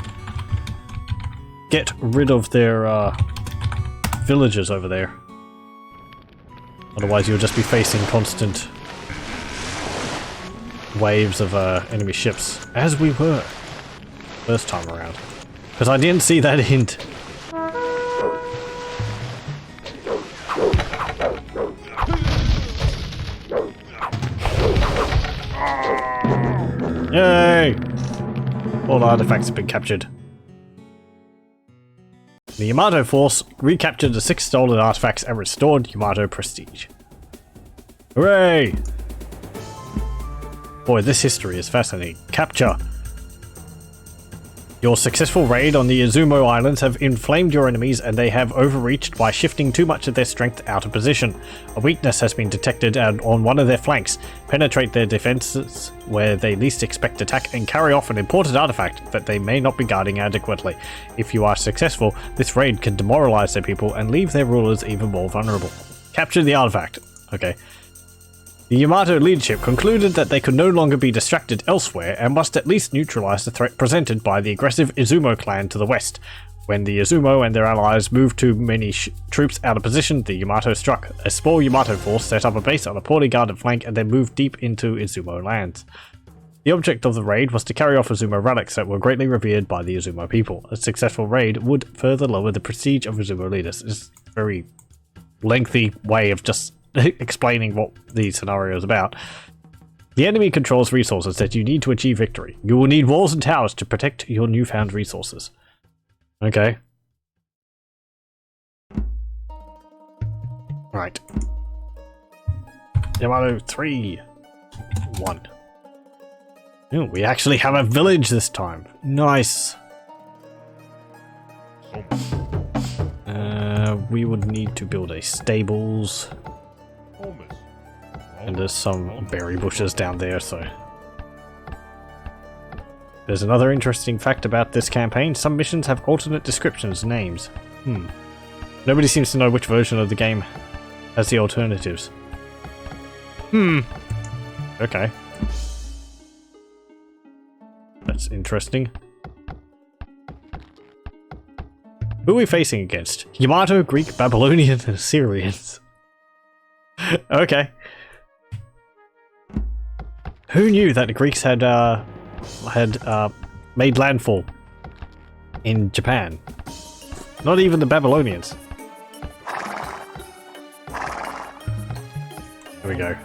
get rid of their villagers over there. Otherwise you'll just be facing constant waves of enemy ships, as we were first time around. Because I didn't see that hint. Yay! All artifacts have been captured. The Yamato force recaptured the 6 stolen artifacts and restored Yamato prestige. Hooray! Boy, this history is fascinating. Capture. Your successful raid on the Izumo Islands have inflamed your enemies and they have overreached by shifting too much of their strength out of position. A weakness has been detected on one of their flanks. Penetrate their defenses where they least expect attack and carry off an important artifact that they may not be guarding adequately. If you are successful, this raid can demoralize their people and leave their rulers even more vulnerable. Capture the artifact. Okay. The Yamato leadership concluded that they could no longer be distracted elsewhere and must at least neutralize the threat presented by the aggressive Izumo clan to the west. When the Izumo and their allies moved too many troops out of position, the Yamato struck. A small Yamato force set up a base on a poorly guarded flank and then moved deep into Izumo lands. The object of the raid was to carry off Izumo relics that were greatly revered by the Izumo people. A successful raid would further lower the prestige of Izumo leaders. It's a very lengthy way of just explaining what the scenario is about. The enemy controls resources that you need to achieve victory. You will need walls and towers to protect your newfound resources. Okay. Right. Yamato 3. 1. Ooh, we actually have a village this time. Nice. We would need to build a stables. And there's some berry bushes down there, so... There's another interesting fact about this campaign. Some missions have alternate descriptions and names. Nobody seems to know which version of the game has the alternatives. Okay. That's interesting. Who are we facing against? Yamato, Greek, Babylonian, and Assyrians. Okay. Who knew that the Greeks had made landfall in Japan? Not even the Babylonians. There we go.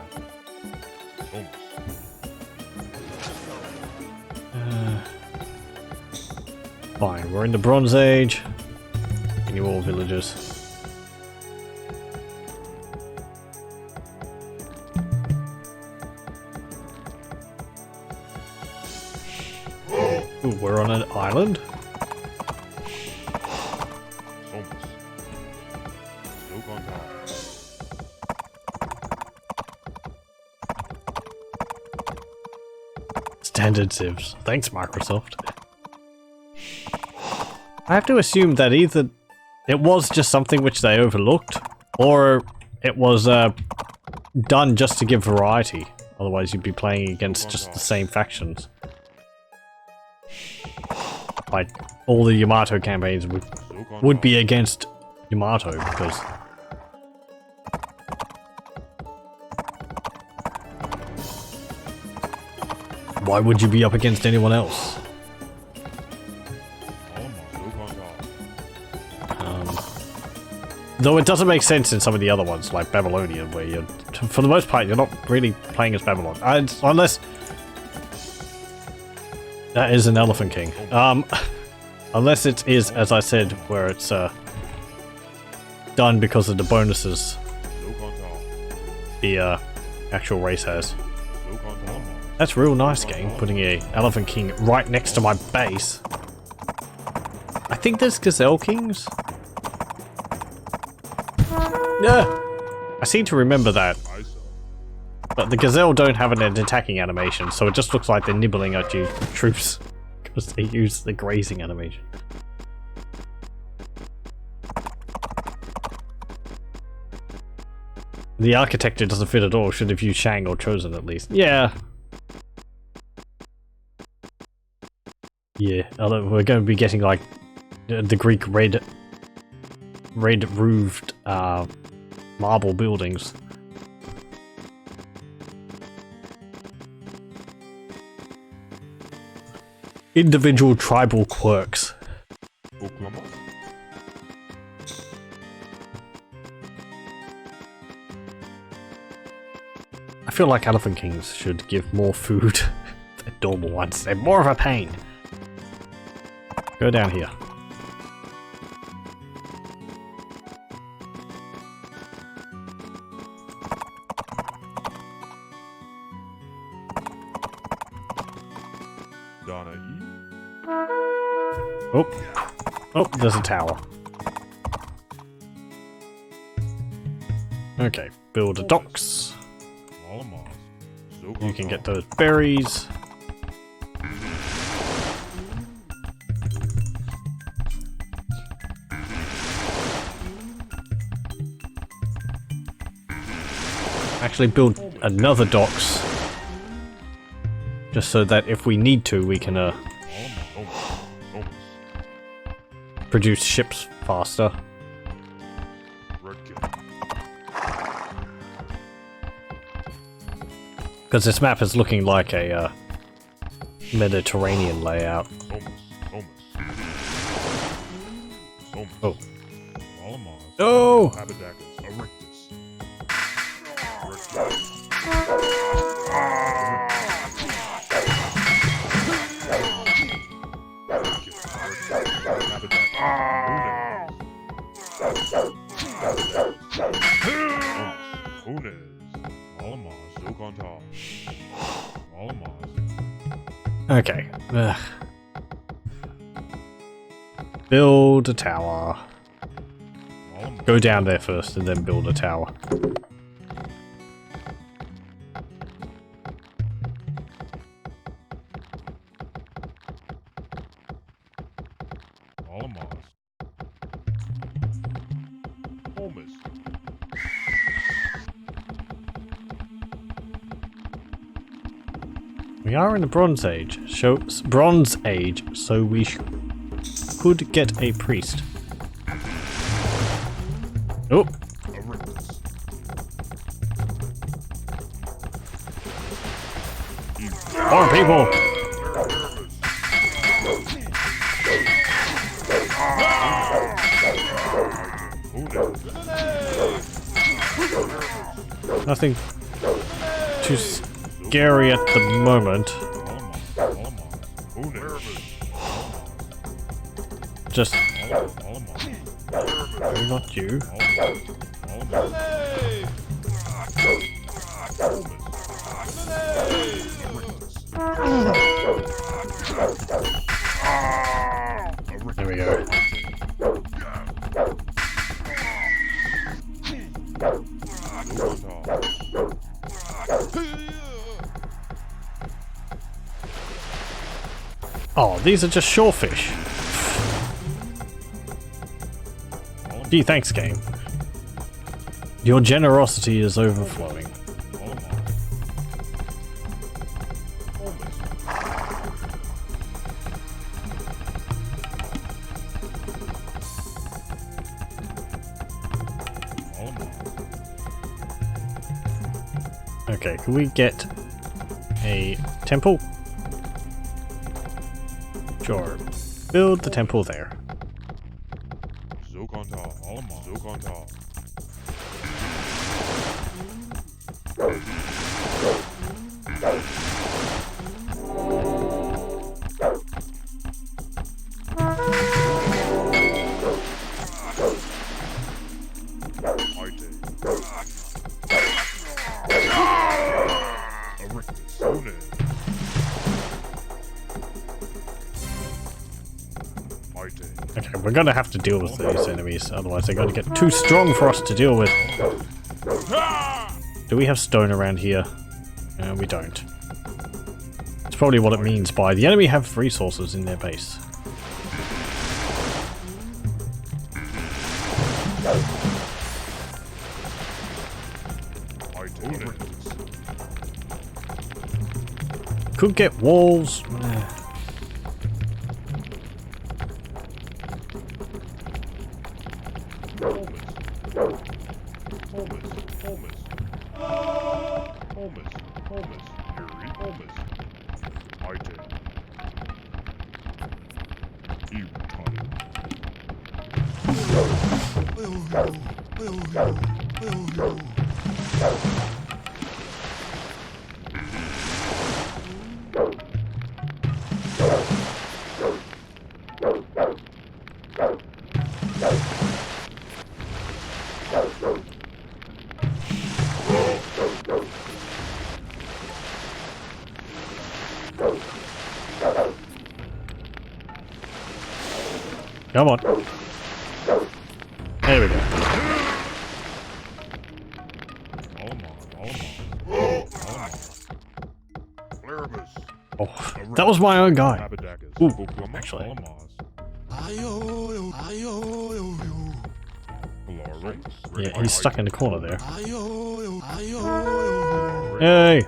Fine, we're in the Bronze Age. New all villagers. Ooh, we're on an island? Standard civs. Thanks, Microsoft. I have to assume that either it was just something which they overlooked, or it was done just to give variety. Otherwise you'd be playing against just the same factions. Like, all the Yamato campaigns would be against Yamato, because... Why would you be up against anyone else? Though it doesn't make sense in some of the other ones, like Babylonian, where you're, for the most part, you're not really playing as Babylon. Unless... That is an Elephant King. Unless it is, as I said, where it's done because of the bonuses the actual race has. That's real nice, game, putting a Elephant King right next to my base. I think there's Gazelle Kings? Yeah, I seem to remember that. But the Gazelle don't have an attacking animation, so it just looks like they're nibbling at you troops. Because they use the grazing animation. The architecture doesn't fit at all, should have used Shang or Chosen at least. Yeah. Yeah, although we're going to be getting like the Greek red roofed marble buildings. Individual tribal quirks. I feel like Elephant Kings should give more food than normal ones. They're more of a pain. Go down here. Oh, oh, there's a tower. Okay, build a docks. You can get those berries. Actually build another docks. Just so that if we need to, we can produce ships faster. Because this map is looking like a Mediterranean layout. Oh. Oh! Okay. Ugh. Build a tower. Go down there first and then build a tower. We are in the Bronze Age, so we could get a priest. Oh! More people! Nothing too scary at the moment. Just... not you. There we go. Oh, these are just shorefish. Gee, thanks, game. Your generosity is overflowing. Okay, can we get a temple? Sure. Build the temple there. Okay, we're gonna have to deal with these enemies, otherwise they're gonna get too strong for us to deal with. Do we have stone around here? No, we don't. It's probably what it means by the enemy have resources in their base. Could get walls. Come on. There we go. Oh, that was my own guy. Ooh, actually. Yeah, he's stuck in the corner there. Yay!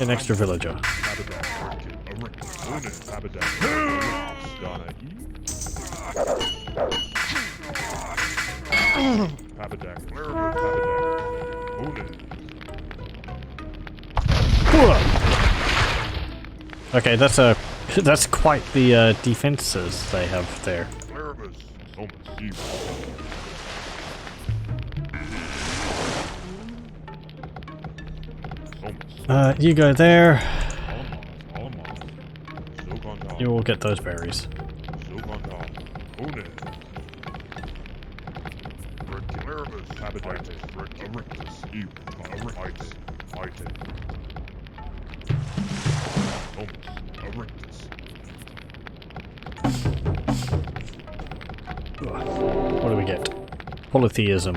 An extra villager. Okay, that's quite the defenses they have there. You go there. You will get those berries. What do we get? Polytheism.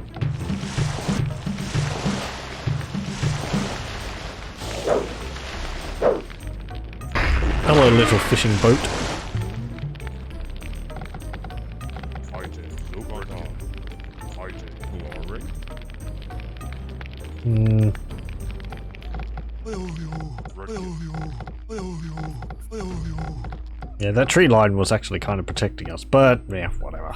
Hello, little fishing boat. Yeah, that tree line was actually kind of protecting us, but yeah, whatever.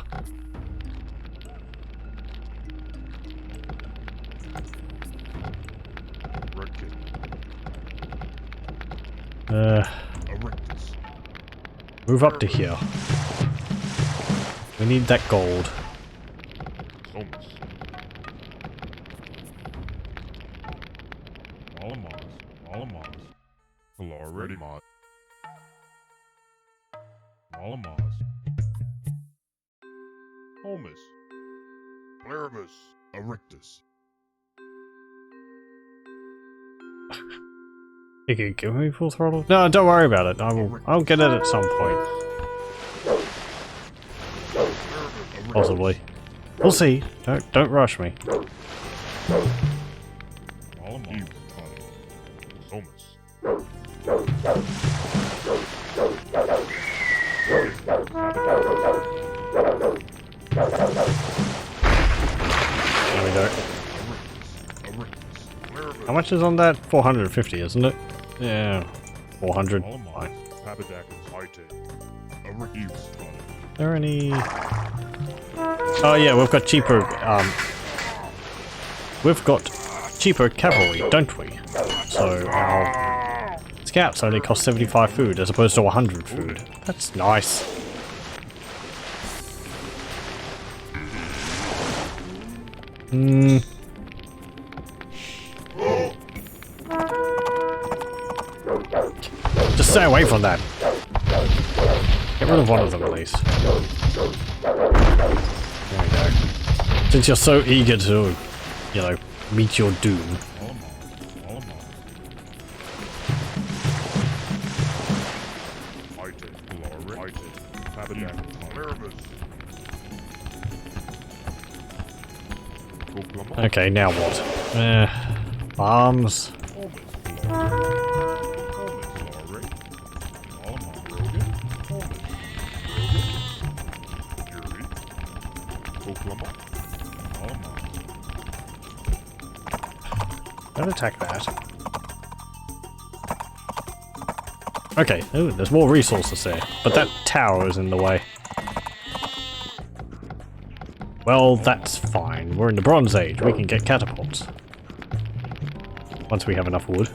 Move up to here. We need that gold. You can give me full throttle? No, don't worry about it. I'll get it at some point. Possibly. We'll see. Don't rush me. There we go. How much is on that? 450, isn't it? Yeah, 400. Fine. Are there any... Oh yeah, we've got cheaper cavalry, don't we? So our scouts only cost 75 food as opposed to 100 food. That's nice. Just stay away from that. Get rid of one of them at least. There we go. Since you're so eager to, you know, meet your doom. Okay, now what? Farms. Don't attack that. Okay, ooh, there's more resources there, but that tower is in the way. Well, that's fine. We're in the Bronze Age. We can get catapults. Once we have enough wood.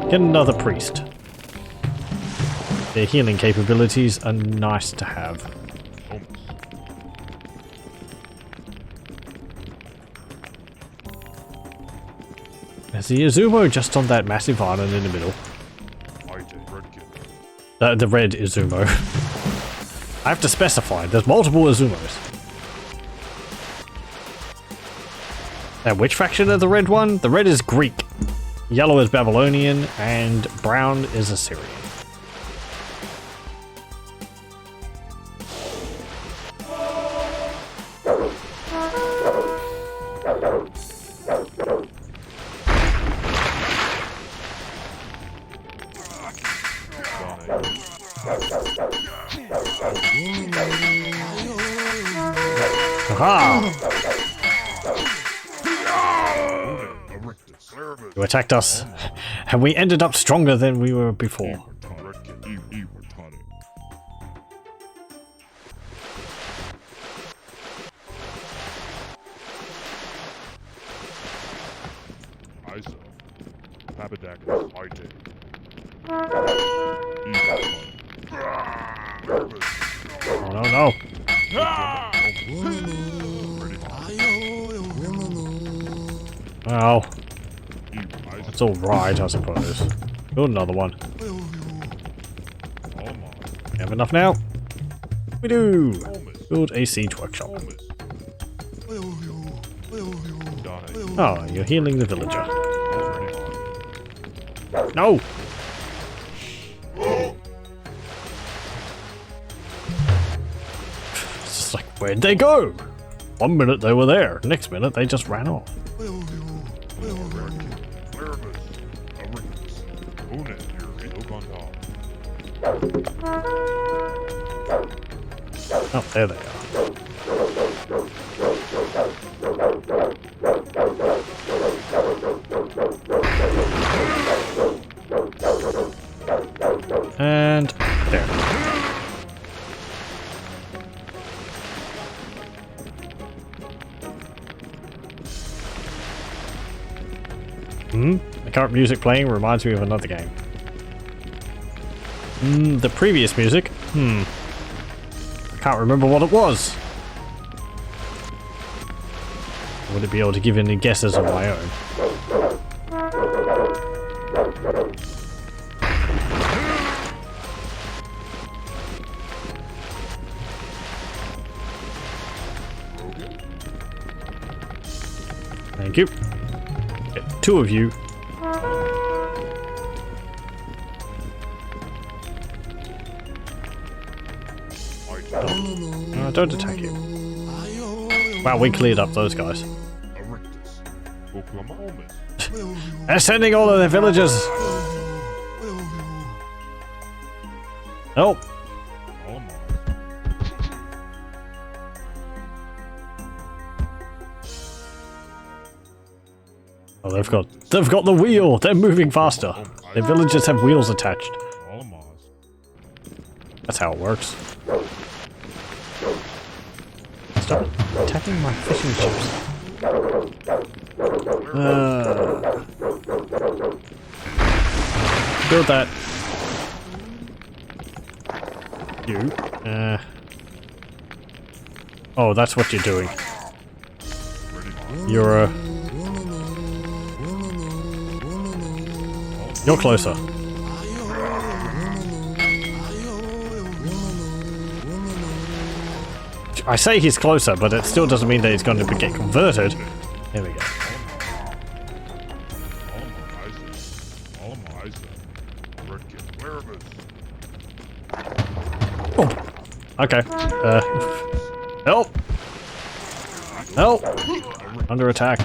Get another priest. Their healing capabilities are nice to have. There's the Izumo just on that massive island in the middle. The red Izumo. I have to specify, there's multiple Izumos. Now, which faction is the red one? The red is Greek, yellow is Babylonian, and brown is Assyrian. Aha! You attacked us, and we ended up stronger than we were before. Oh no, no! Well, that's alright, I suppose. Build another one. We have enough now? We do! Build a siege workshop. Oh, you're healing the villager. No! It's just like, where'd they go? 1 minute they were there, next minute they just ran off. Oh, there they are. And there. The current music playing reminds me of another game. The previous music? I can't remember what it was. I wouldn't be able to give any guesses of my own. Thank you. Get 2 of you. Don't attack you. Wow, we cleared up those guys. They're sending all of their villagers. Help! Oh, they've got the wheel. They're moving faster. Their villagers have wheels attached. That's how it works. Stop attacking my fishing ships. Build that. You. Oh, that's what you're doing. You're closer. I say he's closer, but it still doesn't mean that he's going to get converted. There we go. Oh. Okay. Help! Help! Under attack.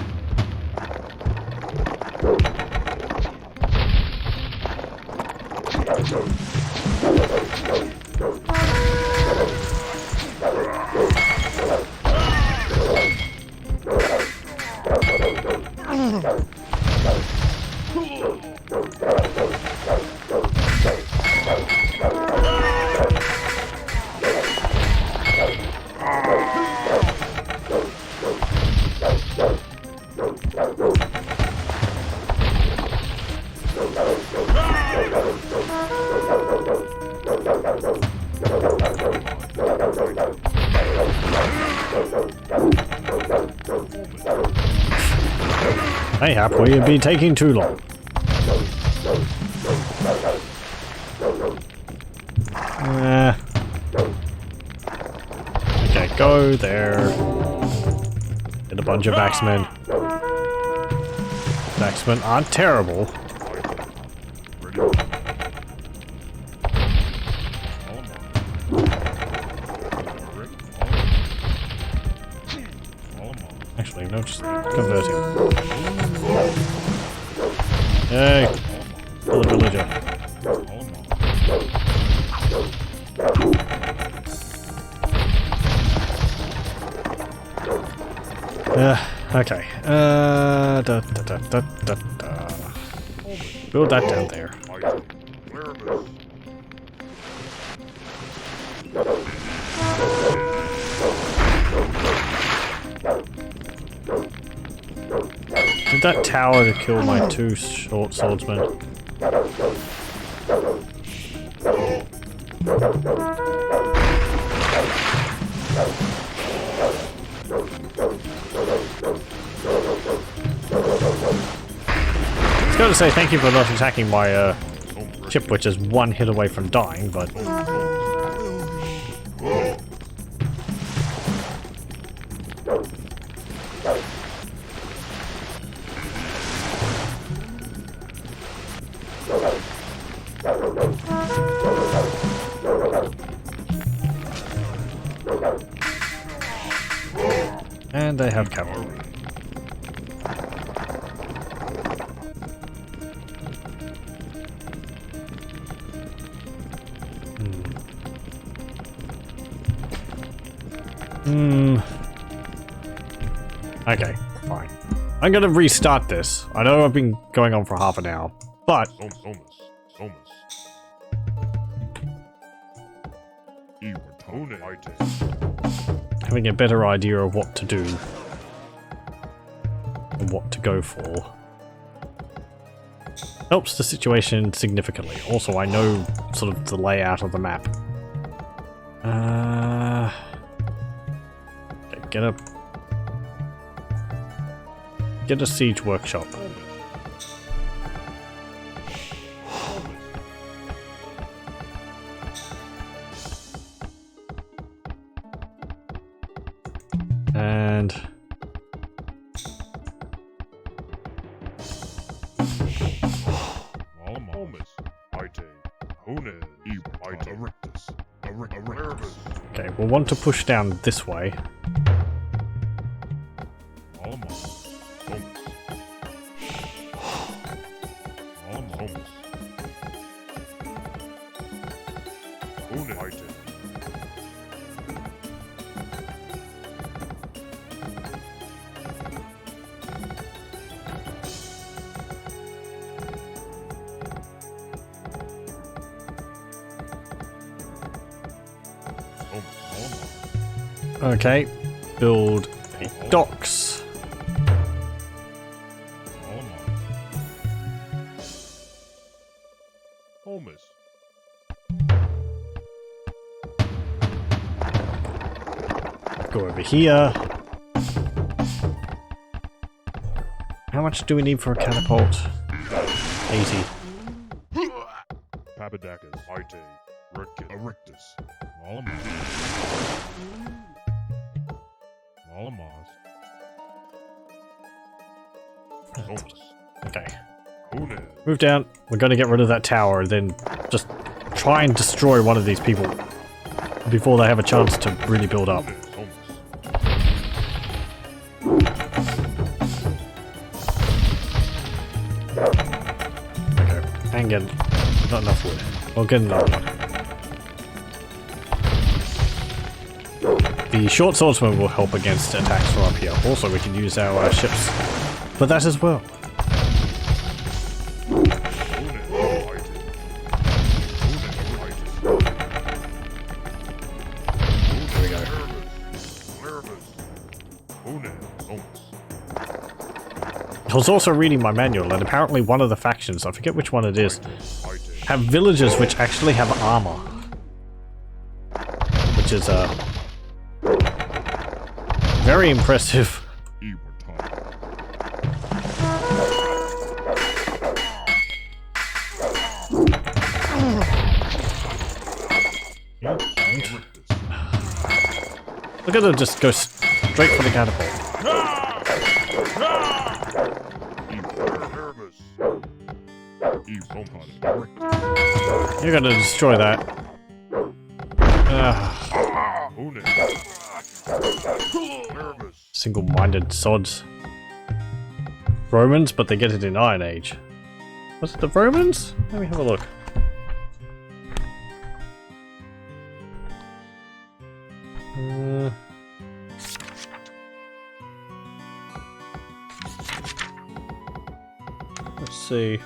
Mayhap, we've been taking too long. Okay, go there. Get a bunch of axemen. Axemen aren't terrible. Actually, no, just convert him. Hey, kill the villager. Okay. Build that down there. Did that tower to kill my 2 short swordsmen? I was going to say thank you for not attacking my ship, which is 1 hit away from dying, but... And they have cavalry. Okay, fine. I'm gonna restart this. I know I've been going on for half an hour, but... having a better idea of what to do and what to go for helps the situation significantly. Also, I know sort of the layout of the map. Okay, get a siege workshop. And okay, we'll want to push down this way. Okay, build a docks. Go over here. How much do we need for a catapult? 80. Papadakis, Ite, Erectus, Okay. Move down. We're going to get rid of that tower, then just try and destroy one of these people before they have a chance to really build up. Okay. And get not enough wood. We'll get another one. The short swordsman will help against attacks from up here. Also, we can use our ships for that as well. There we go. was also reading my manual, and apparently one of the factions, I forget which one it is, have villagers which actually have armor. Which is, very impressive. Look at them just go straight for the catapult. You're gonna destroy that. Single-minded sods. Romans, but they get it in Iron Age. Was it the Romans? Let me have a look. Let's see.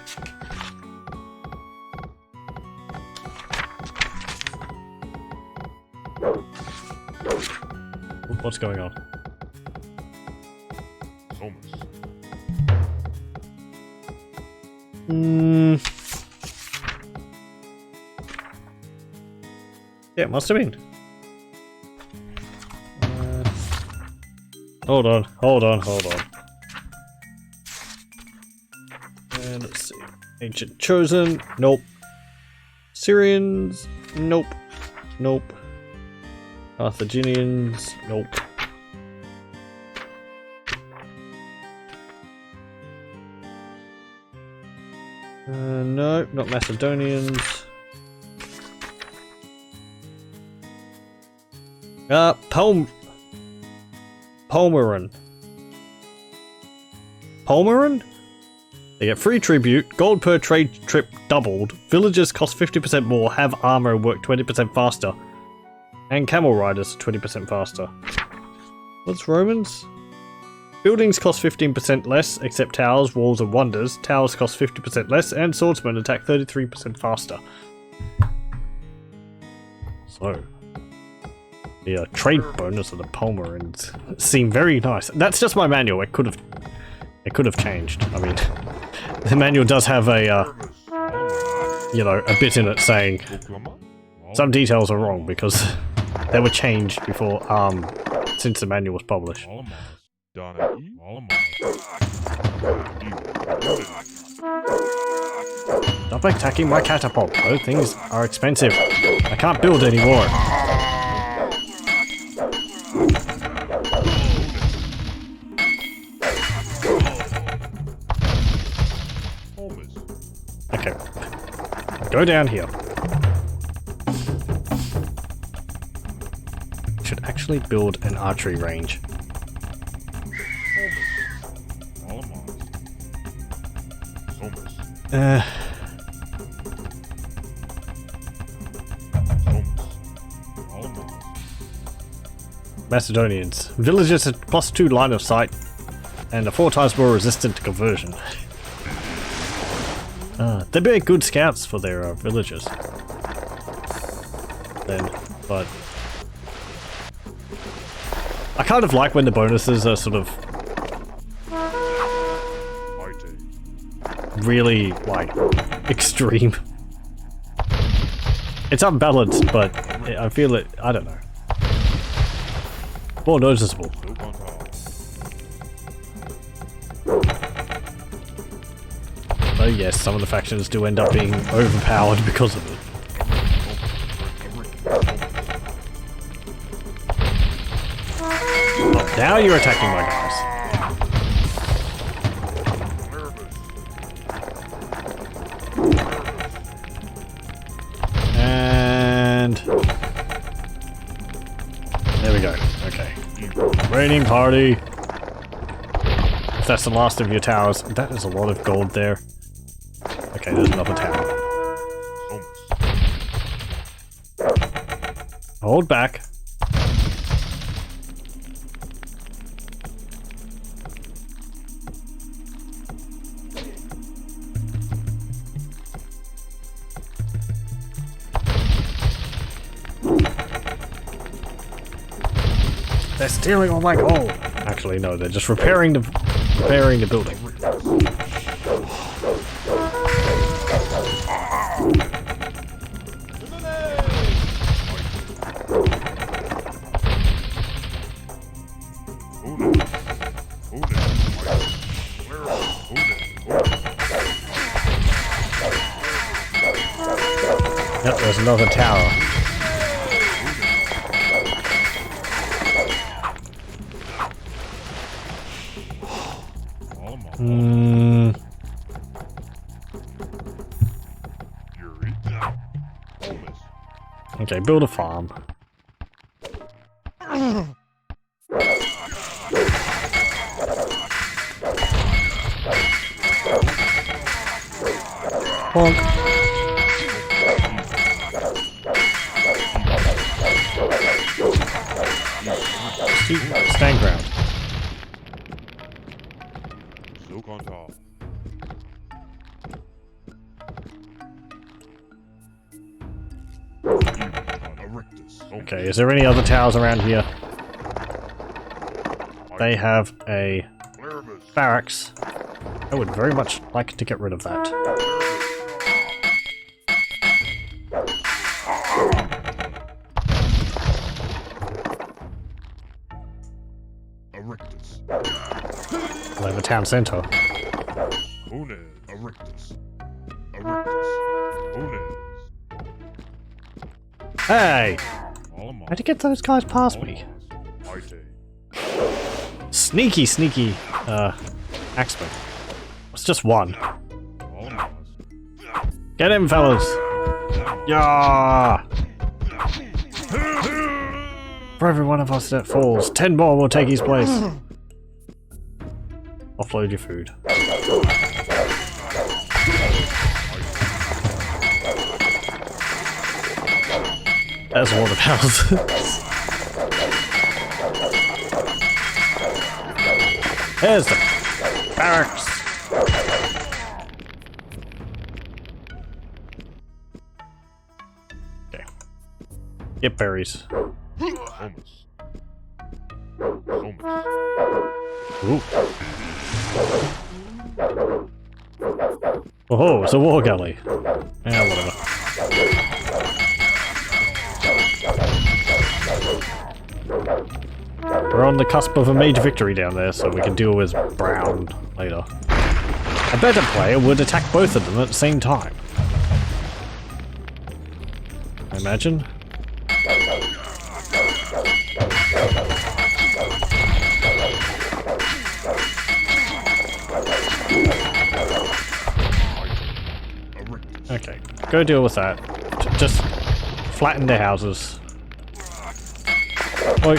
What's going on? Yeah, it must have been. Hold on. And let's see. Ancient Chosen, nope. Syrians, nope. Carthaginians, nope. No, not Macedonians. Palmyran. They get free tribute, gold per trade trip doubled, villagers cost 50% more, have armor and work 20% faster, and camel riders 20% faster. What's Romans? Buildings cost 15% less, except towers, walls, and wonders. Towers cost 50% less, and swordsmen attack 33% faster. So, the trade bonus of the Palmyrans seem very nice. That's just my manual. It could have changed. I mean, the manual does have a, you know, a bit in it saying some details are wrong because they were changed before, since the manual was published. Stop attacking my catapult. Those things are expensive. I can't build anymore. Okay. Go down here. Should actually build an archery range. Macedonians. Villagers at +2 line of sight and are 4 times more resistant to conversion. They'd be good scouts for their villagers. Then, but I kind of like when the bonuses are sort of really, like, extreme. It's unbalanced, but I feel it, I don't know, more noticeable. Oh yes, some of the factions do end up being overpowered because of it. Oh, now you're attacking my guys. And there we go. Okay. Raiding party. If that's the last of your towers, that is a lot of gold there. Okay, there's another tower. Hold back. They're stealing all my gold. Actually, no, they're just repairing the building. Yep, there's another tower. Hmm. Okay, build a farm. Bonk. Stand ground. Silk on top. Okay, is there any other towers around here? They have a barracks. I would very much like to get rid of that. We'll have a town center. Hey! How'd you get those guys past me? Sneaky, sneaky, axeman. It's just one. Get him, fellas! Yeah! For every one of us that falls, 10 more will take his place. Offload your food. That's water pals. There's the barracks. Okay. Get berries. Ooh. Oh, it's a war gully. Yeah, whatever. We're on the cusp of a major victory down there, so we can deal with Brown later. A better player would attack both of them at the same time. I imagine. Okay, go deal with that. Just flatten their houses. Oi.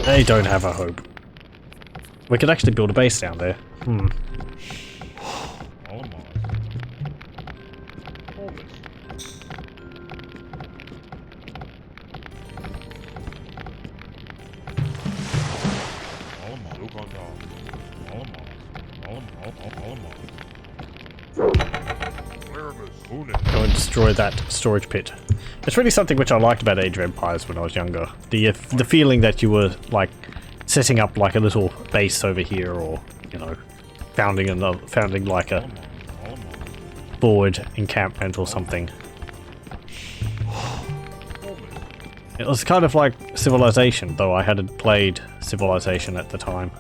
They don't have a hope. We could actually build a base down there. Hmm. Go and destroy that storage pit. It's really something which I liked about Age of Empires when I was younger. The feeling that you were like setting up like a little base over here, or you know, founding like a forward encampment or something. It was kind of like Civilization, though I hadn't played Civilization at the time.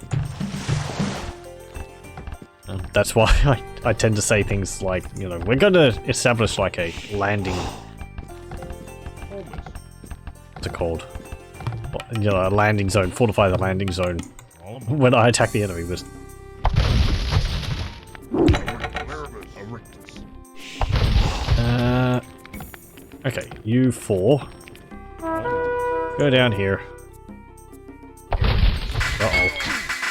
And that's why I tend to say things like, you know, we're going to establish like a landing... What's it called? You know, a landing zone, fortify the landing zone when I attack the enemy with... Okay, you four. Go down here. Uh-oh.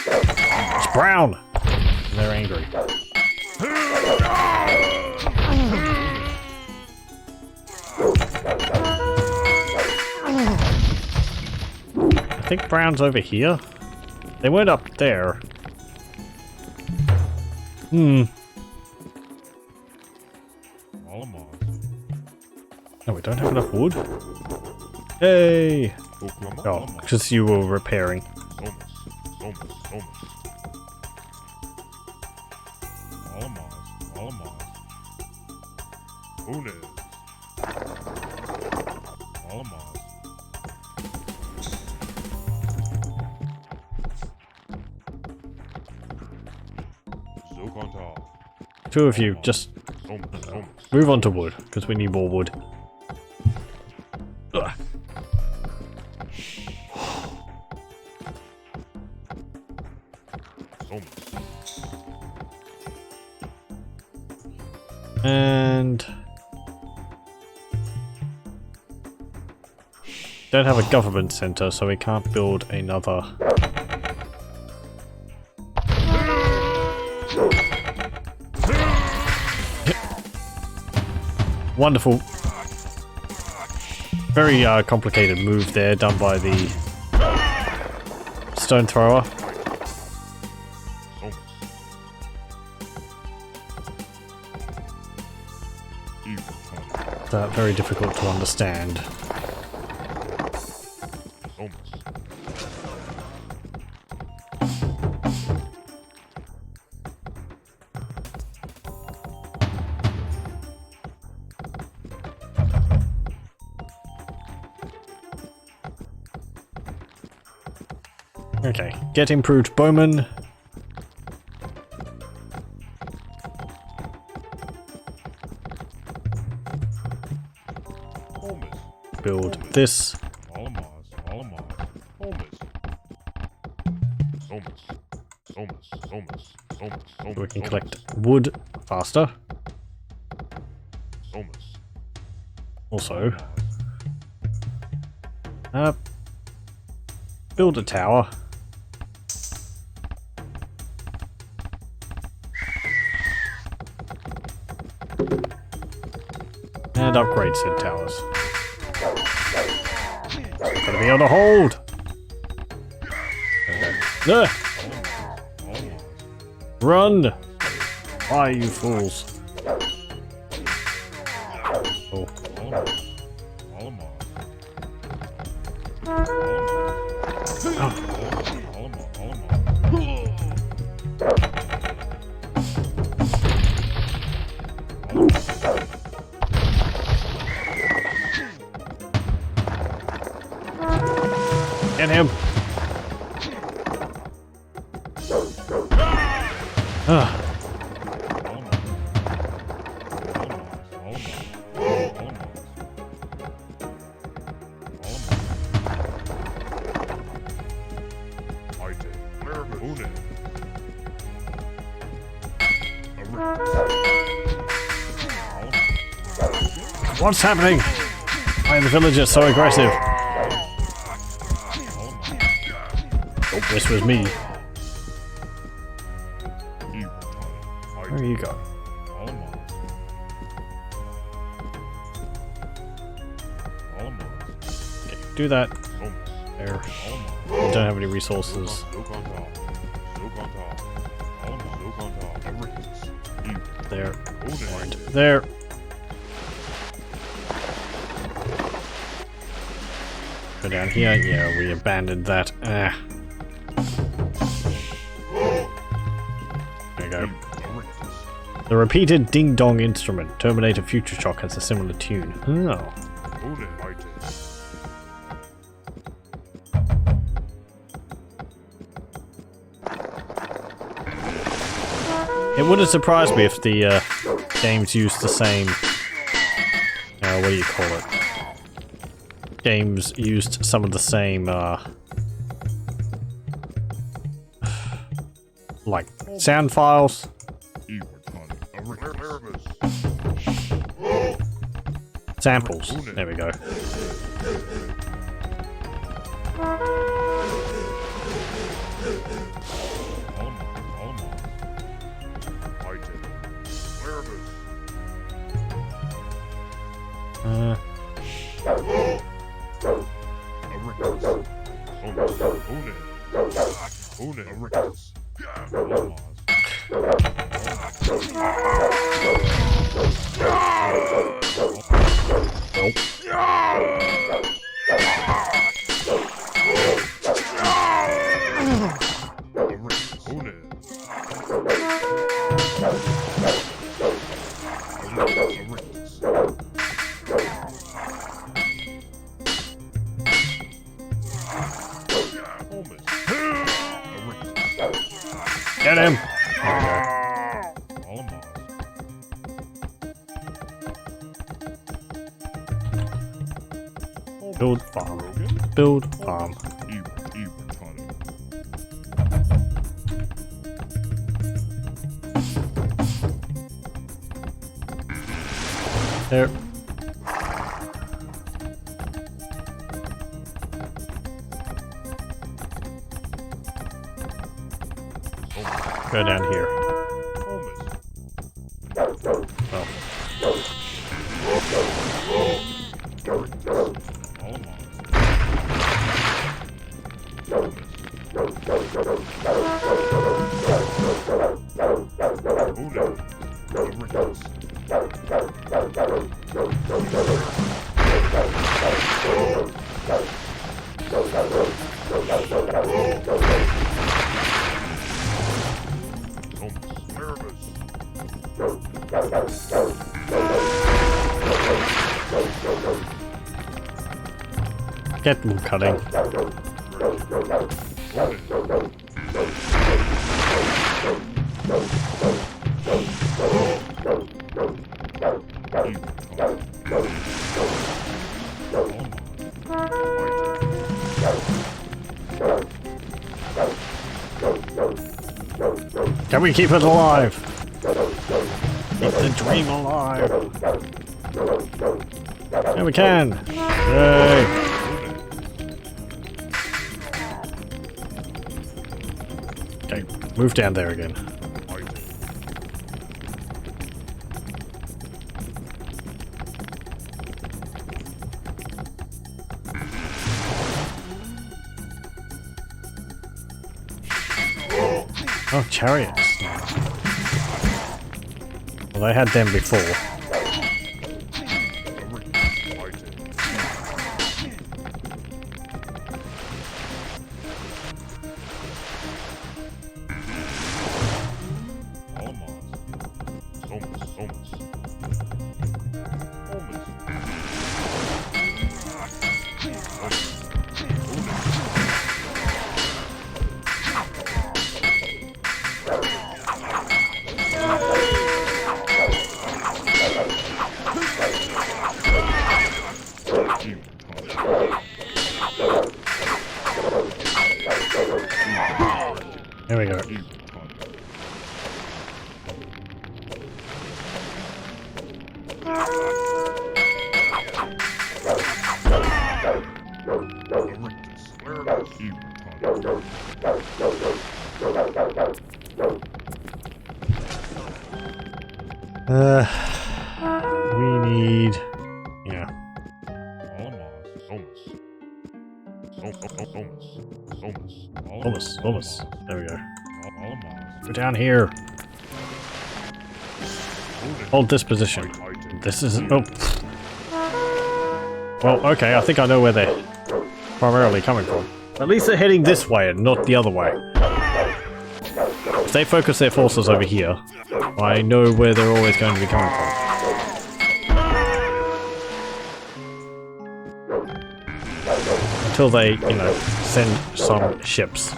It's Brown! And they're angry. I think Brown's over here. They went up there. Hmm. Oh, we don't have enough wood? Hey! Oh, because you were repairing. Uno. Almost. So control. Two of you, just move on to wood, because we need more wood. Ugh. And don't have a government center, so we can't build another. Wonderful. Very complicated move there done by the stone thrower. Very difficult to understand. Okay, get improved bowman. Build this. So we can collect wood faster. Also, build a tower. And upgrade said towers. Gotta be able to hold! Okay. Run! Why, you fools? Oh. Get him! What's happening? Why are the villagers so aggressive? Oh, this was me. Where you go? Okay, do that. There. We don't have any resources. There. And there. Go down here. Yeah, we abandoned that. There we go. The repeated ding-dong instrument. Terminator Future Shock has a similar tune. Oh. It wouldn't surprise me if the games used the same... what do you call it? Games used some of the same, like, sound files. Samples. There we go. Build farm. Build farm. There. Go down here. Get wood cutting. Can we keep it alive? Keep the dream alive. Yeah, we can. Yay. Okay, move down there again. Oh, chariots. Well, I had them before. There we go. We need... yeah. Almost. There we go. Go down here. Hold this position. This is... oh. Well, okay, I think I know where they're primarily coming from. At least they're heading this way and not the other way. If they focus their forces over here, I know where they're always going to be coming from. Until they, you know, send some ships.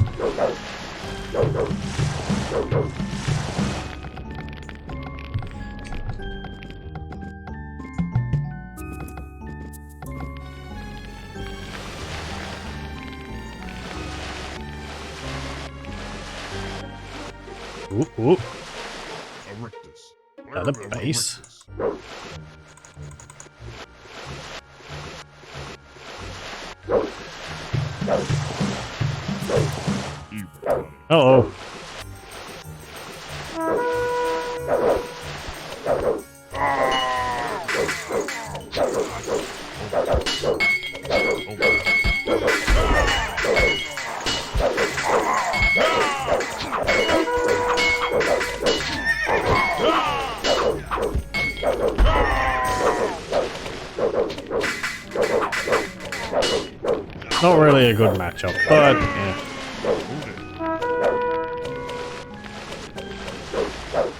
Ooh. At a base. Uh-oh. Not really a good matchup, but yeah.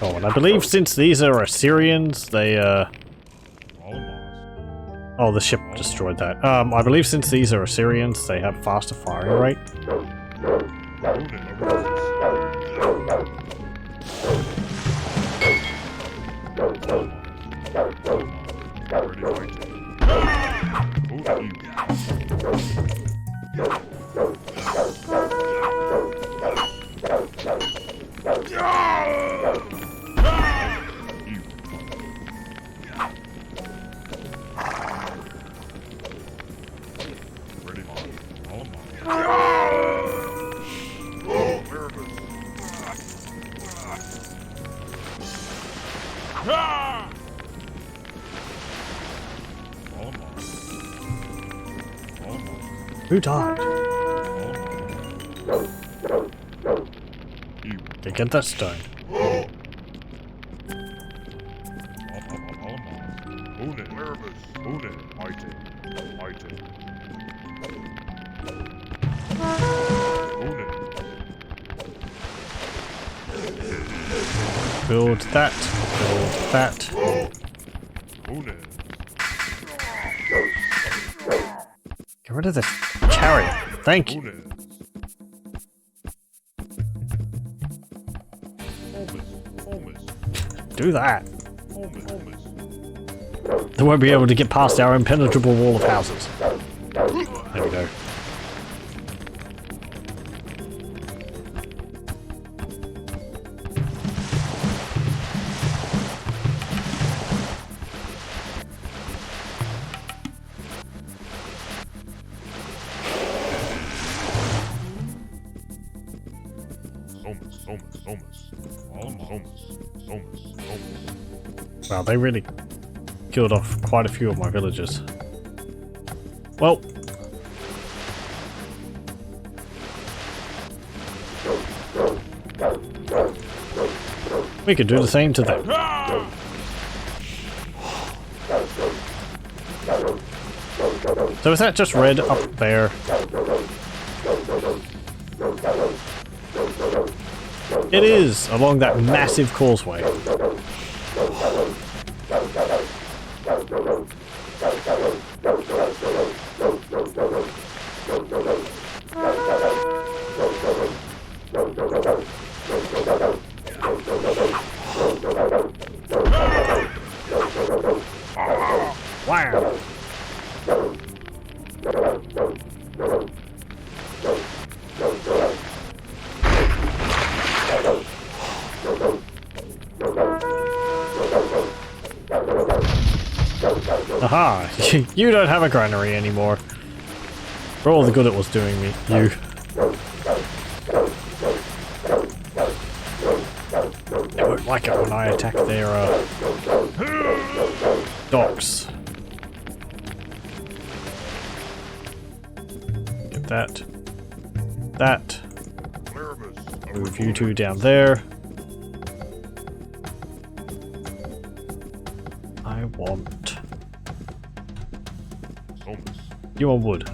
Oh, and I believe since these are Assyrians, they oh, the ship destroyed that. I believe since these are Assyrians, they have faster firing rate. Ah! All mine. All mine. Who died? All mine. You. Okay, get that stone. All mine. Own it. Own it. Mighty. Mighty. Own it. Build that. Build that. Own it. Get rid of this chariot. Thank you. Own it. Almost. Do that. Almost. They won't be able to get past our impenetrable wall of houses. There we go. Wow, they really killed off quite a few of my villagers. Well, we could do the same to them. So is that just red up there? It is, along that massive causeway. Wow. Aha! You don't have a granary anymore. For all the good it was doing me, you. They won't like it when I attack their docks. Get that. That. Move you two down there. I want... You want wood.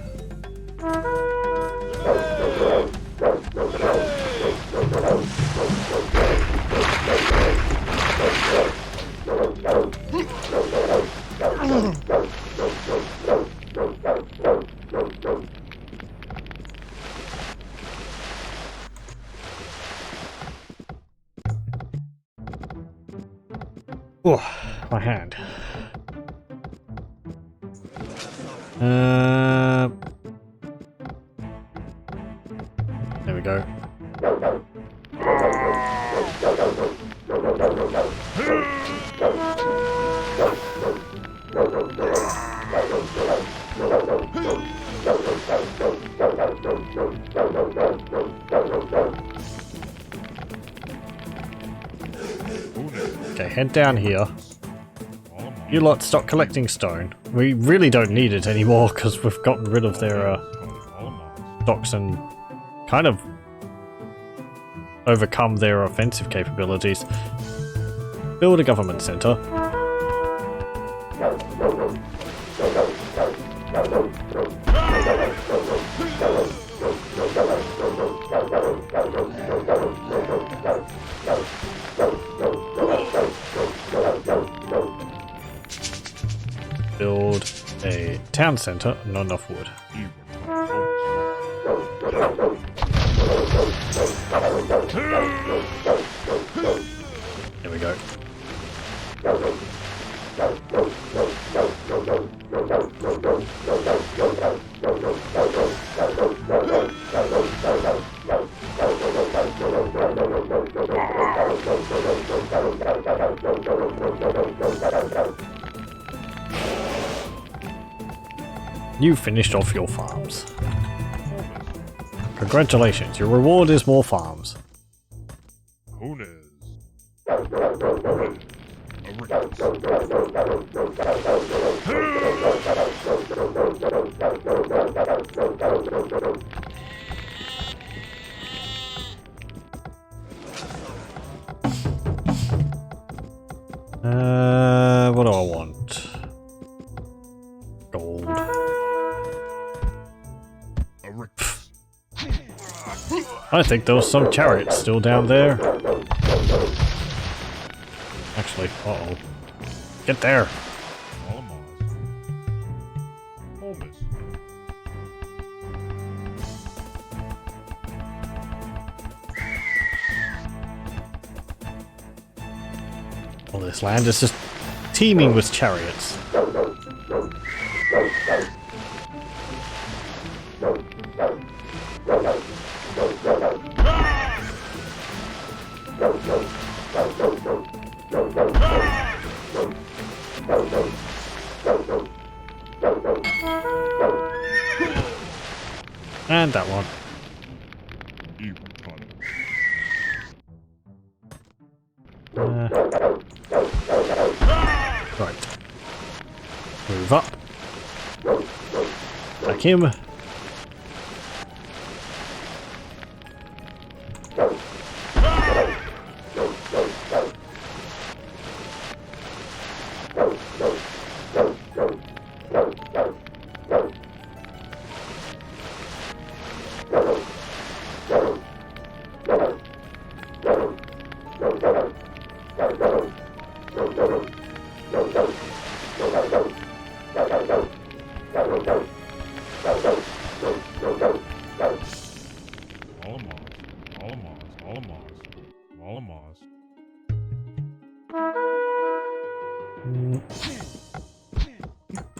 Oh, my hand. There we go. Okay, head down here. You lot stop collecting stone. We really don't need it anymore because we've gotten rid of their docks and kind of overcome their offensive capabilities. Build a government center. Build a town center, not enough wood. There we go. You finished off your farms. Congratulations, your reward is more farms. What do I want? Gold. I think there was some chariots still down there. Actually, uh-oh. Get there! All this land is just teeming with chariots. And that one. Right. Move up. Back him.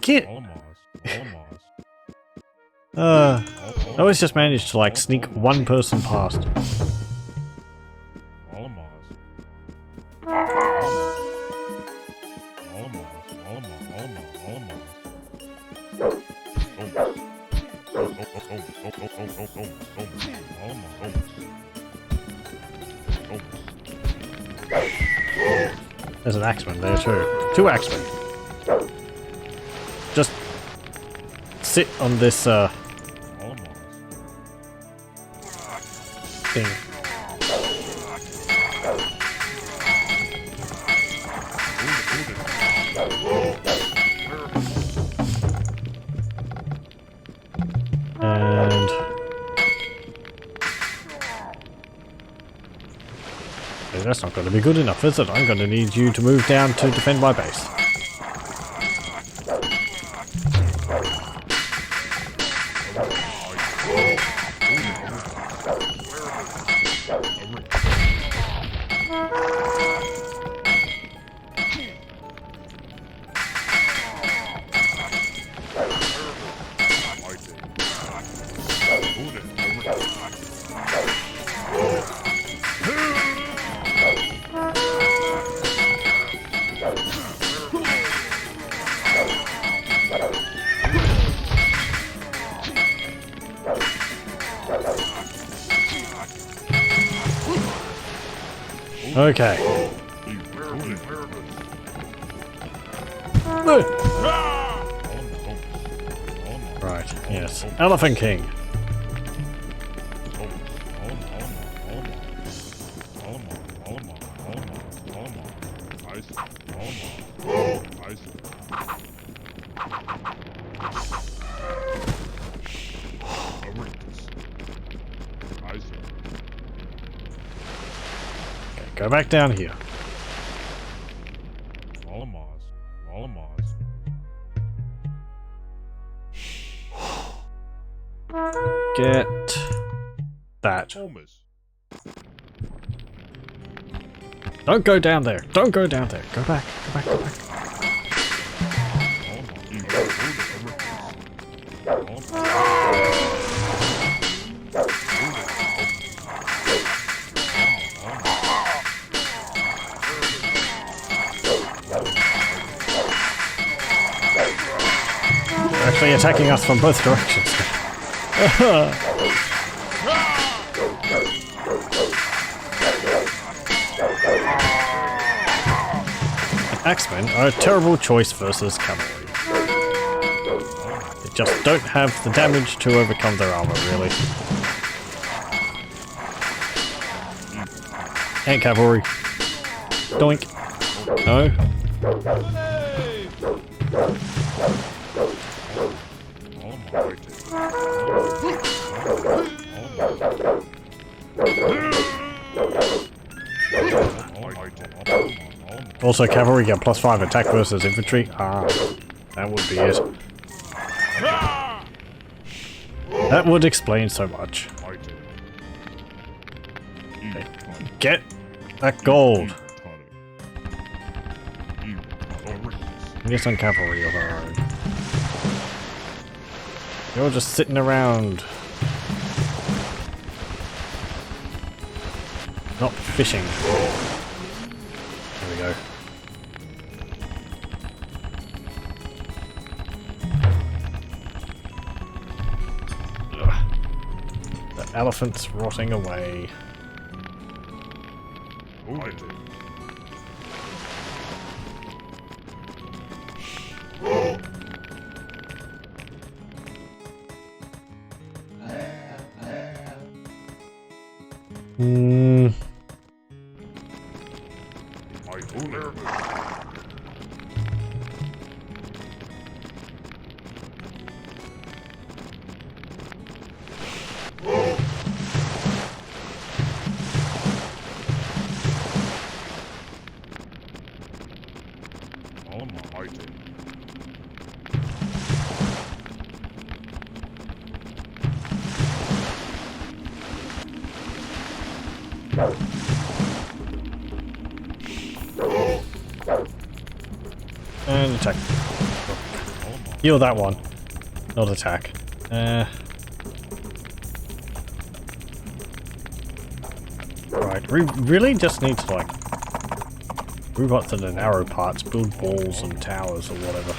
Get. I always just managed to like sneak one person past. There's an axeman there too. Two axemen. Just sit on this thing. And hey, that's not going to be good enough, is it? I'm going to need you to move down to defend my base. Okay. Right, yes. Elephant King. Go back down here. Get that. Don't go down there. Don't go down there. Go back. Go back. Go back. They're actually attacking us from both directions. Axemen are a terrible choice versus cavalry. They just don't have the damage to overcome their armor, really. And cavalry. Doink. No. Also, cavalry get +5 attack versus infantry. Ah, that would be it. That would explain so much. Okay. Get that gold. Get some cavalry of our own. You're just sitting around. Not fishing. There we go. Ugh. The elephant's rotting away. And attack. Heal that one. Not attack. Right, we really just need to like move up to the narrow parts, build walls and towers or whatever.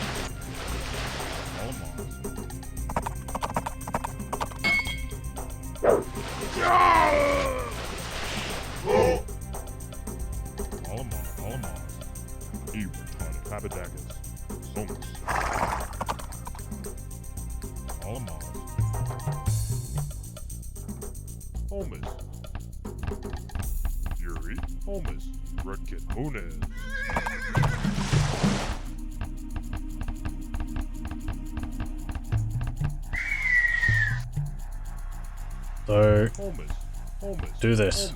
So, do this.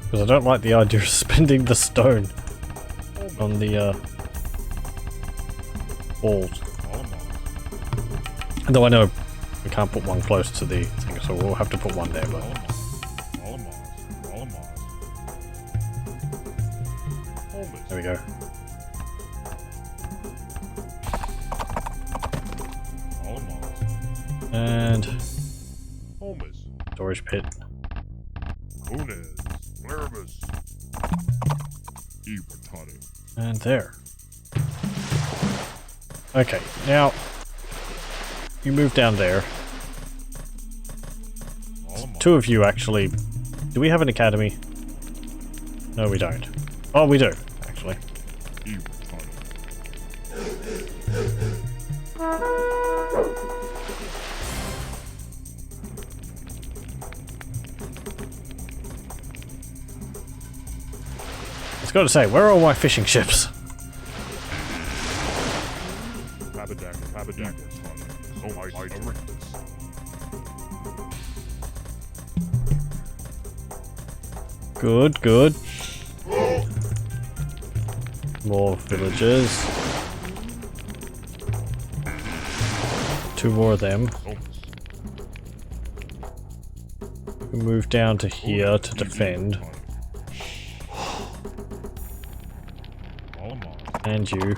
Because I don't like the idea of spending the stone on the walls. Though I know we can't put one close to the thing, so we'll have to put one there. But there we go. And storage pit. And there. Okay, now you move down there. Two of you actually. Do we have an academy? No, we don't. Oh, we do, actually. I was going to say, where are all my fishing ships? Good, good. More villagers. 2 more of them. We move down to here to defend. And you.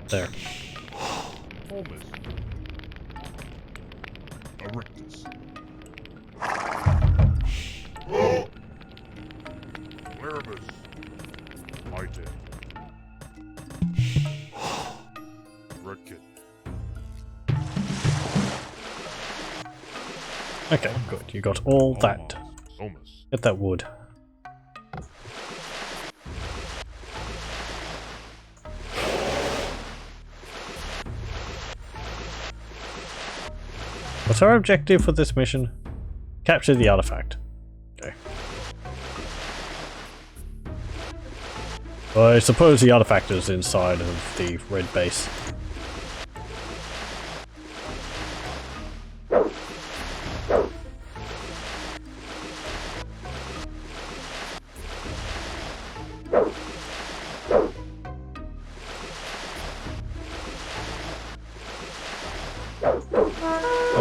There. Holmes. Erectus. Larabus. Item. Redkit. Okay, good. You got all that. Somas. Get that wood. What's our objective for this mission? Capture the artifact. Okay. Well, I suppose the artifact is inside of the red base.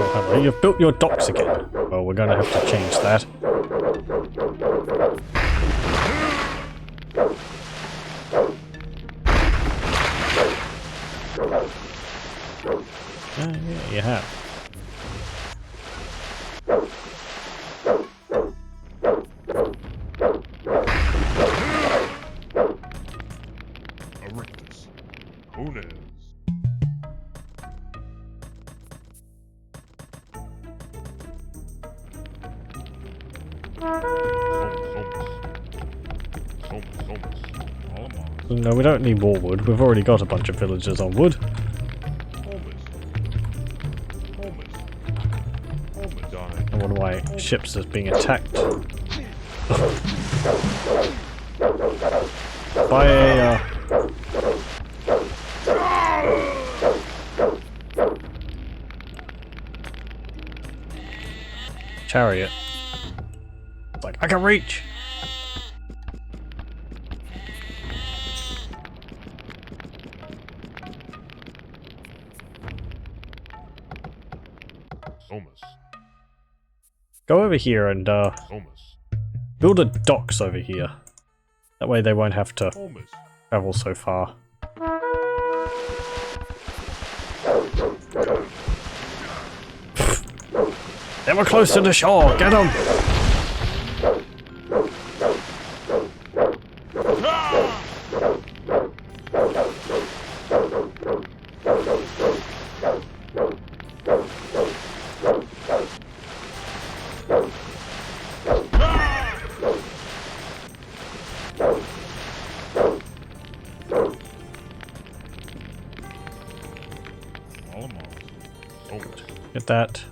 Oh, hello, you've built your docks again. Well, we're gonna have to change that. Yeah, you have. Erectus. Unes. No, we don't need more wood. We've already got a bunch of villagers on wood. And one of my ships is being attacked by a chariot. It's like, I can reach! Go over here and build a docks over here. That way they won't have to travel so far. They were close to the shore! Get them! Get that.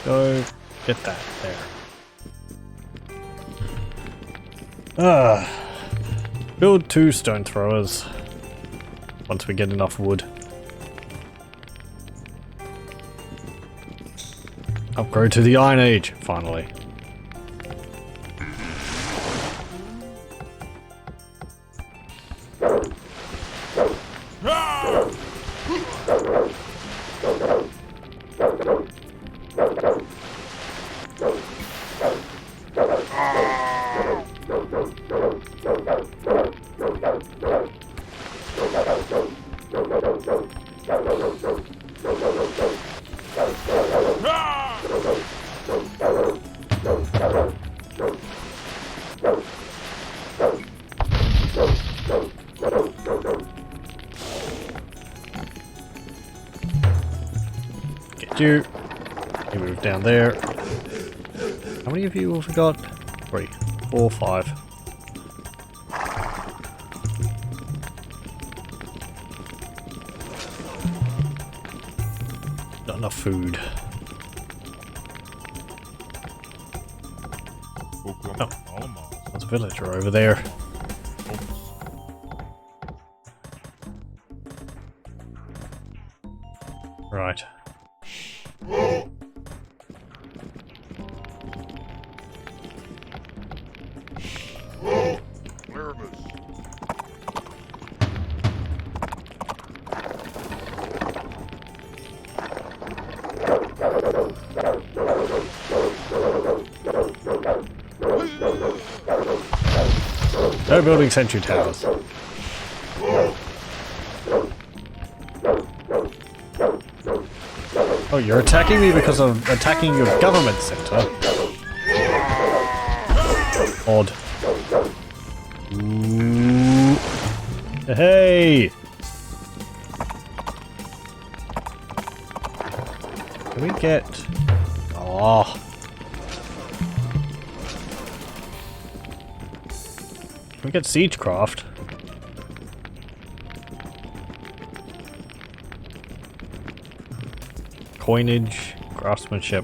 Go get that there. Build 2 stone throwers once we get enough wood. Upgrade to the Iron Age, finally. You move down there. How many of you have we got? 3, 4, 5. Not enough food. Oh, there's a villager over there. Right. No building sentry towers. Oh, you're attacking me because I'm attacking your government center? Odd. Ooh. Hey! Can we get... Oh. Can we get Siegecraft? Coinage, craftsmanship.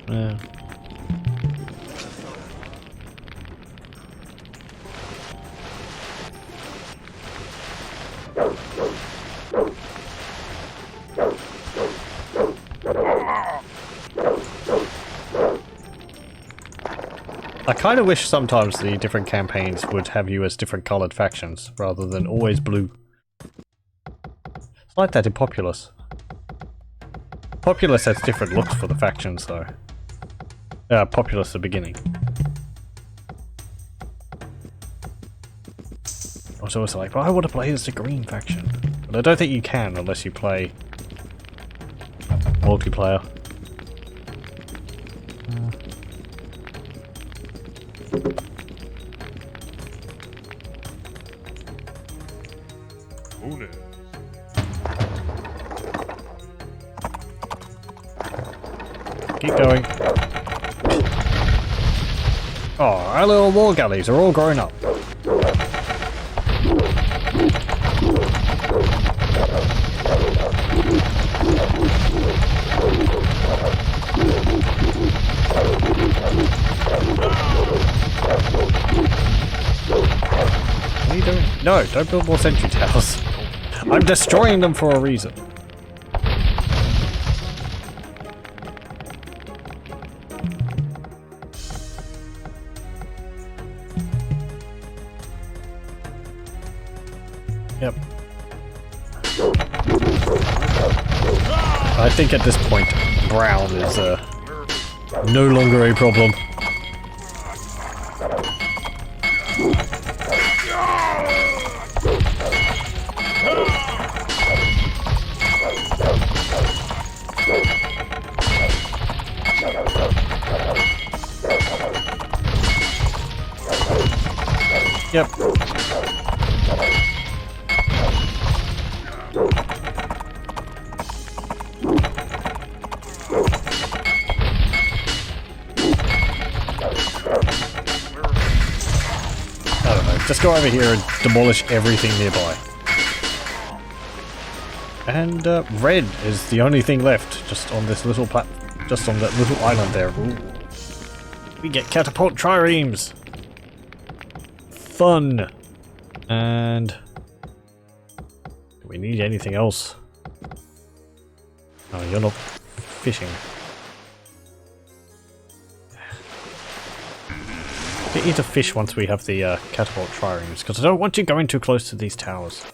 Yeah. I kind of wish sometimes the different campaigns would have you as different coloured factions, rather than always blue. It's like that in Populous. Populous has different looks for the factions, though. Populous at the beginning. I was always like, well, I want to play as the green faction. But I don't think you can unless you play multiplayer. Unes. Keep going. Oh, our little war galleys are all grown up. What are you doing? No, don't build more sentry towers. I'm destroying them for a reason. Yep. I think at this point, brown is no longer a problem. Yep. I don't know, just go over here and demolish everything nearby. And red is the only thing left, just on this little just on that little island there. Ooh. We get catapult triremes. Fun. And do we need anything else? Oh, you're not fishing. Get you to fish once we have the catapult triremes, because I don't want you going too close to these towers.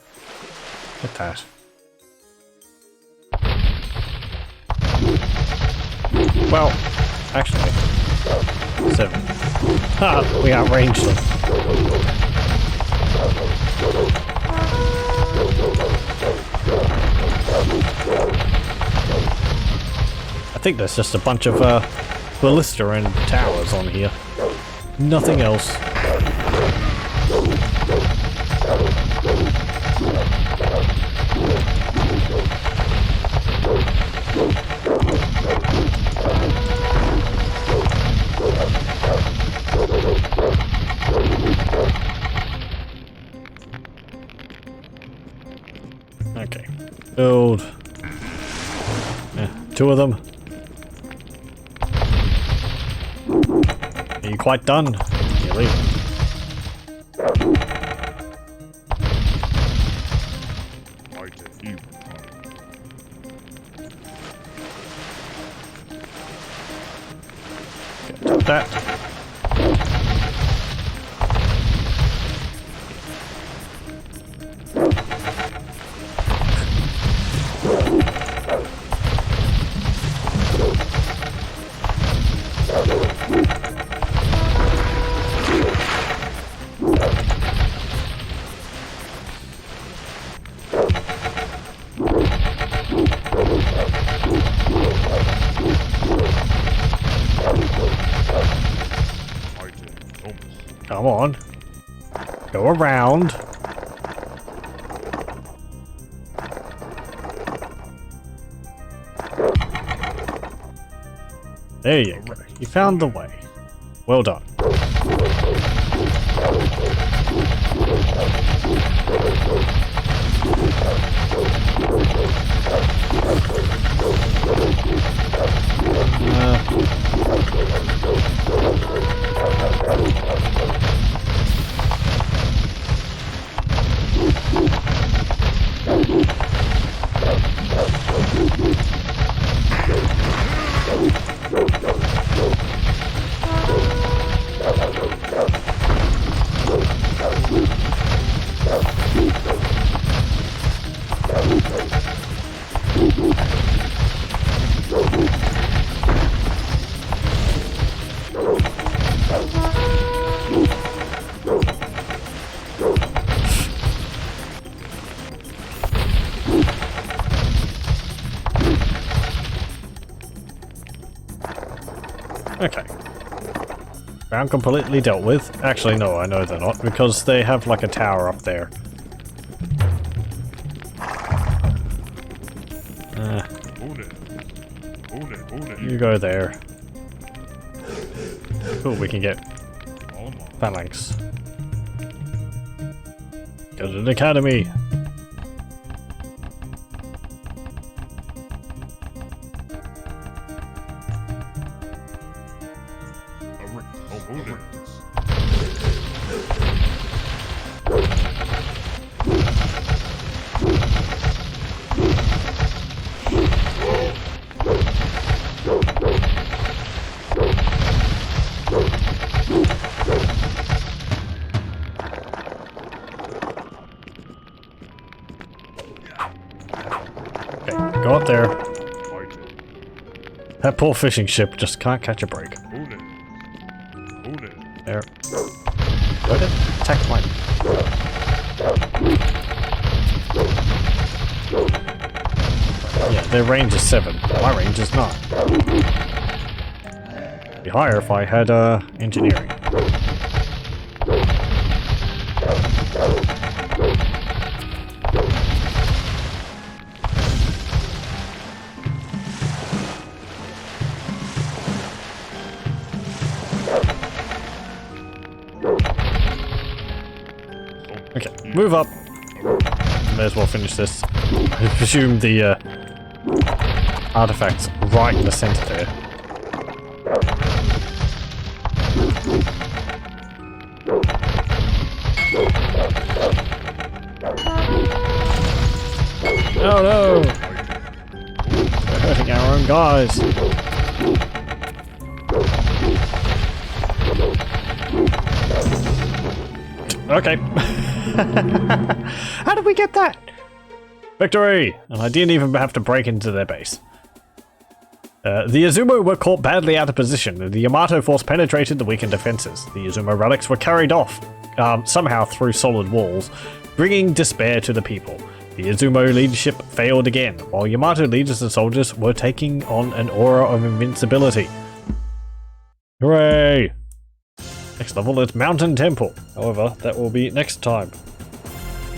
Look at that. Well, actually, 7. Ha! We outranged them. I think there's just a bunch of ballista and towers on here. Nothing else. Okay. Build. Yeah, 2 of them. Are you quite done? Really? Take that. Come on. Go around. There you go. You found the way. Well done. Okay. Ground completely dealt with. Actually, no, I know they're not, because they have like a tower up there. You go there. Cool, we can get phalanx. Go to the academy. Go up there. That poor fishing ship just can't catch a break. There. Go ahead. Attack mine. Yeah, their range is 7. My range is 9. It'd be higher if I had engineering. Okay, move up. May as well finish this. I presume the artifact's right in the center there. Oh no! We're hurting our own guys. Okay. How did we get that? Victory! And I didn't even have to break into their base. The Izumo were caught badly out of position, and the Yamato force penetrated the weakened defenses. The Izumo relics were carried off, somehow through solid walls, bringing despair to the people. The Izumo leadership failed again, while Yamato leaders and soldiers were taking on an aura of invincibility. Hooray! Next level is Mountain Temple. However, that will be next time.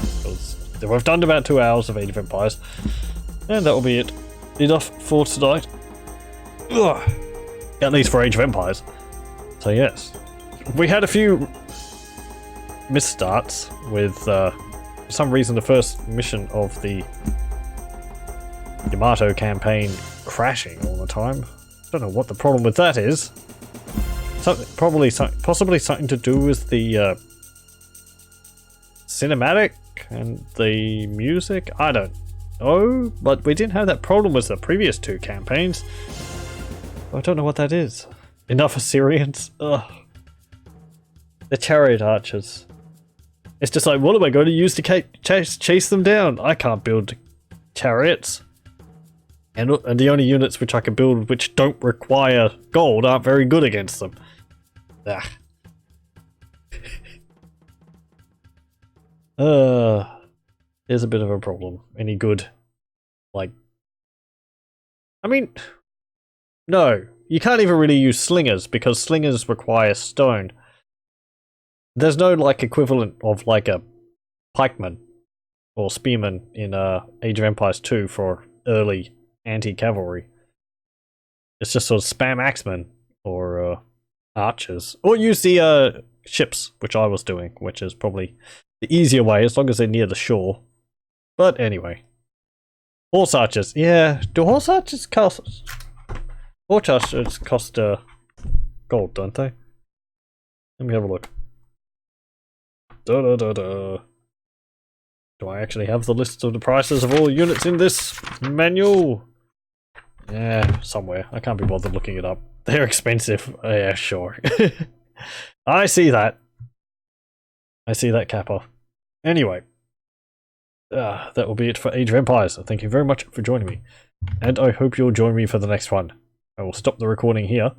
Because we've done about 2 hours of Age of Empires. And that will be it. Enough for tonight. Ugh. At least for Age of Empires. So yes. We had a few misstarts with, for some reason, the first mission of the Yamato campaign crashing all the time. Don't know what the problem with that is. Possibly something to do with the cinematic and the music. I don't know, but we didn't have that problem with the previous 2 campaigns. I don't know what that is. Enough Assyrians. Ugh. The chariot archers. It's just like, what am I going to use to chase them down? I can't build chariots. And the only units which I can build which don't require gold aren't very good against them. Ah. Here's a bit of a problem. Any good, like... I mean... No, you can't even really use slingers, because slingers require stone. There's no like equivalent of like a pikeman or spearman in Age of Empires 2 for early anti-cavalry. It's just sort of spam axemen or archers. Or use the ships, which I was doing, which is probably the easier way as long as they're near the shore. But anyway. Horse archers. Yeah, do horse archers cost... Horse archers cost gold, don't they? Let me have a look. Do I actually have the list of the prices of all units in this manual? Yeah, somewhere. I can't be bothered looking it up. They're expensive. Yeah, sure. I see that. I see that, Kappa. Anyway. That will be it for Age of Empires. Thank you very much for joining me. And I hope you'll join me for the next one. I will stop the recording here.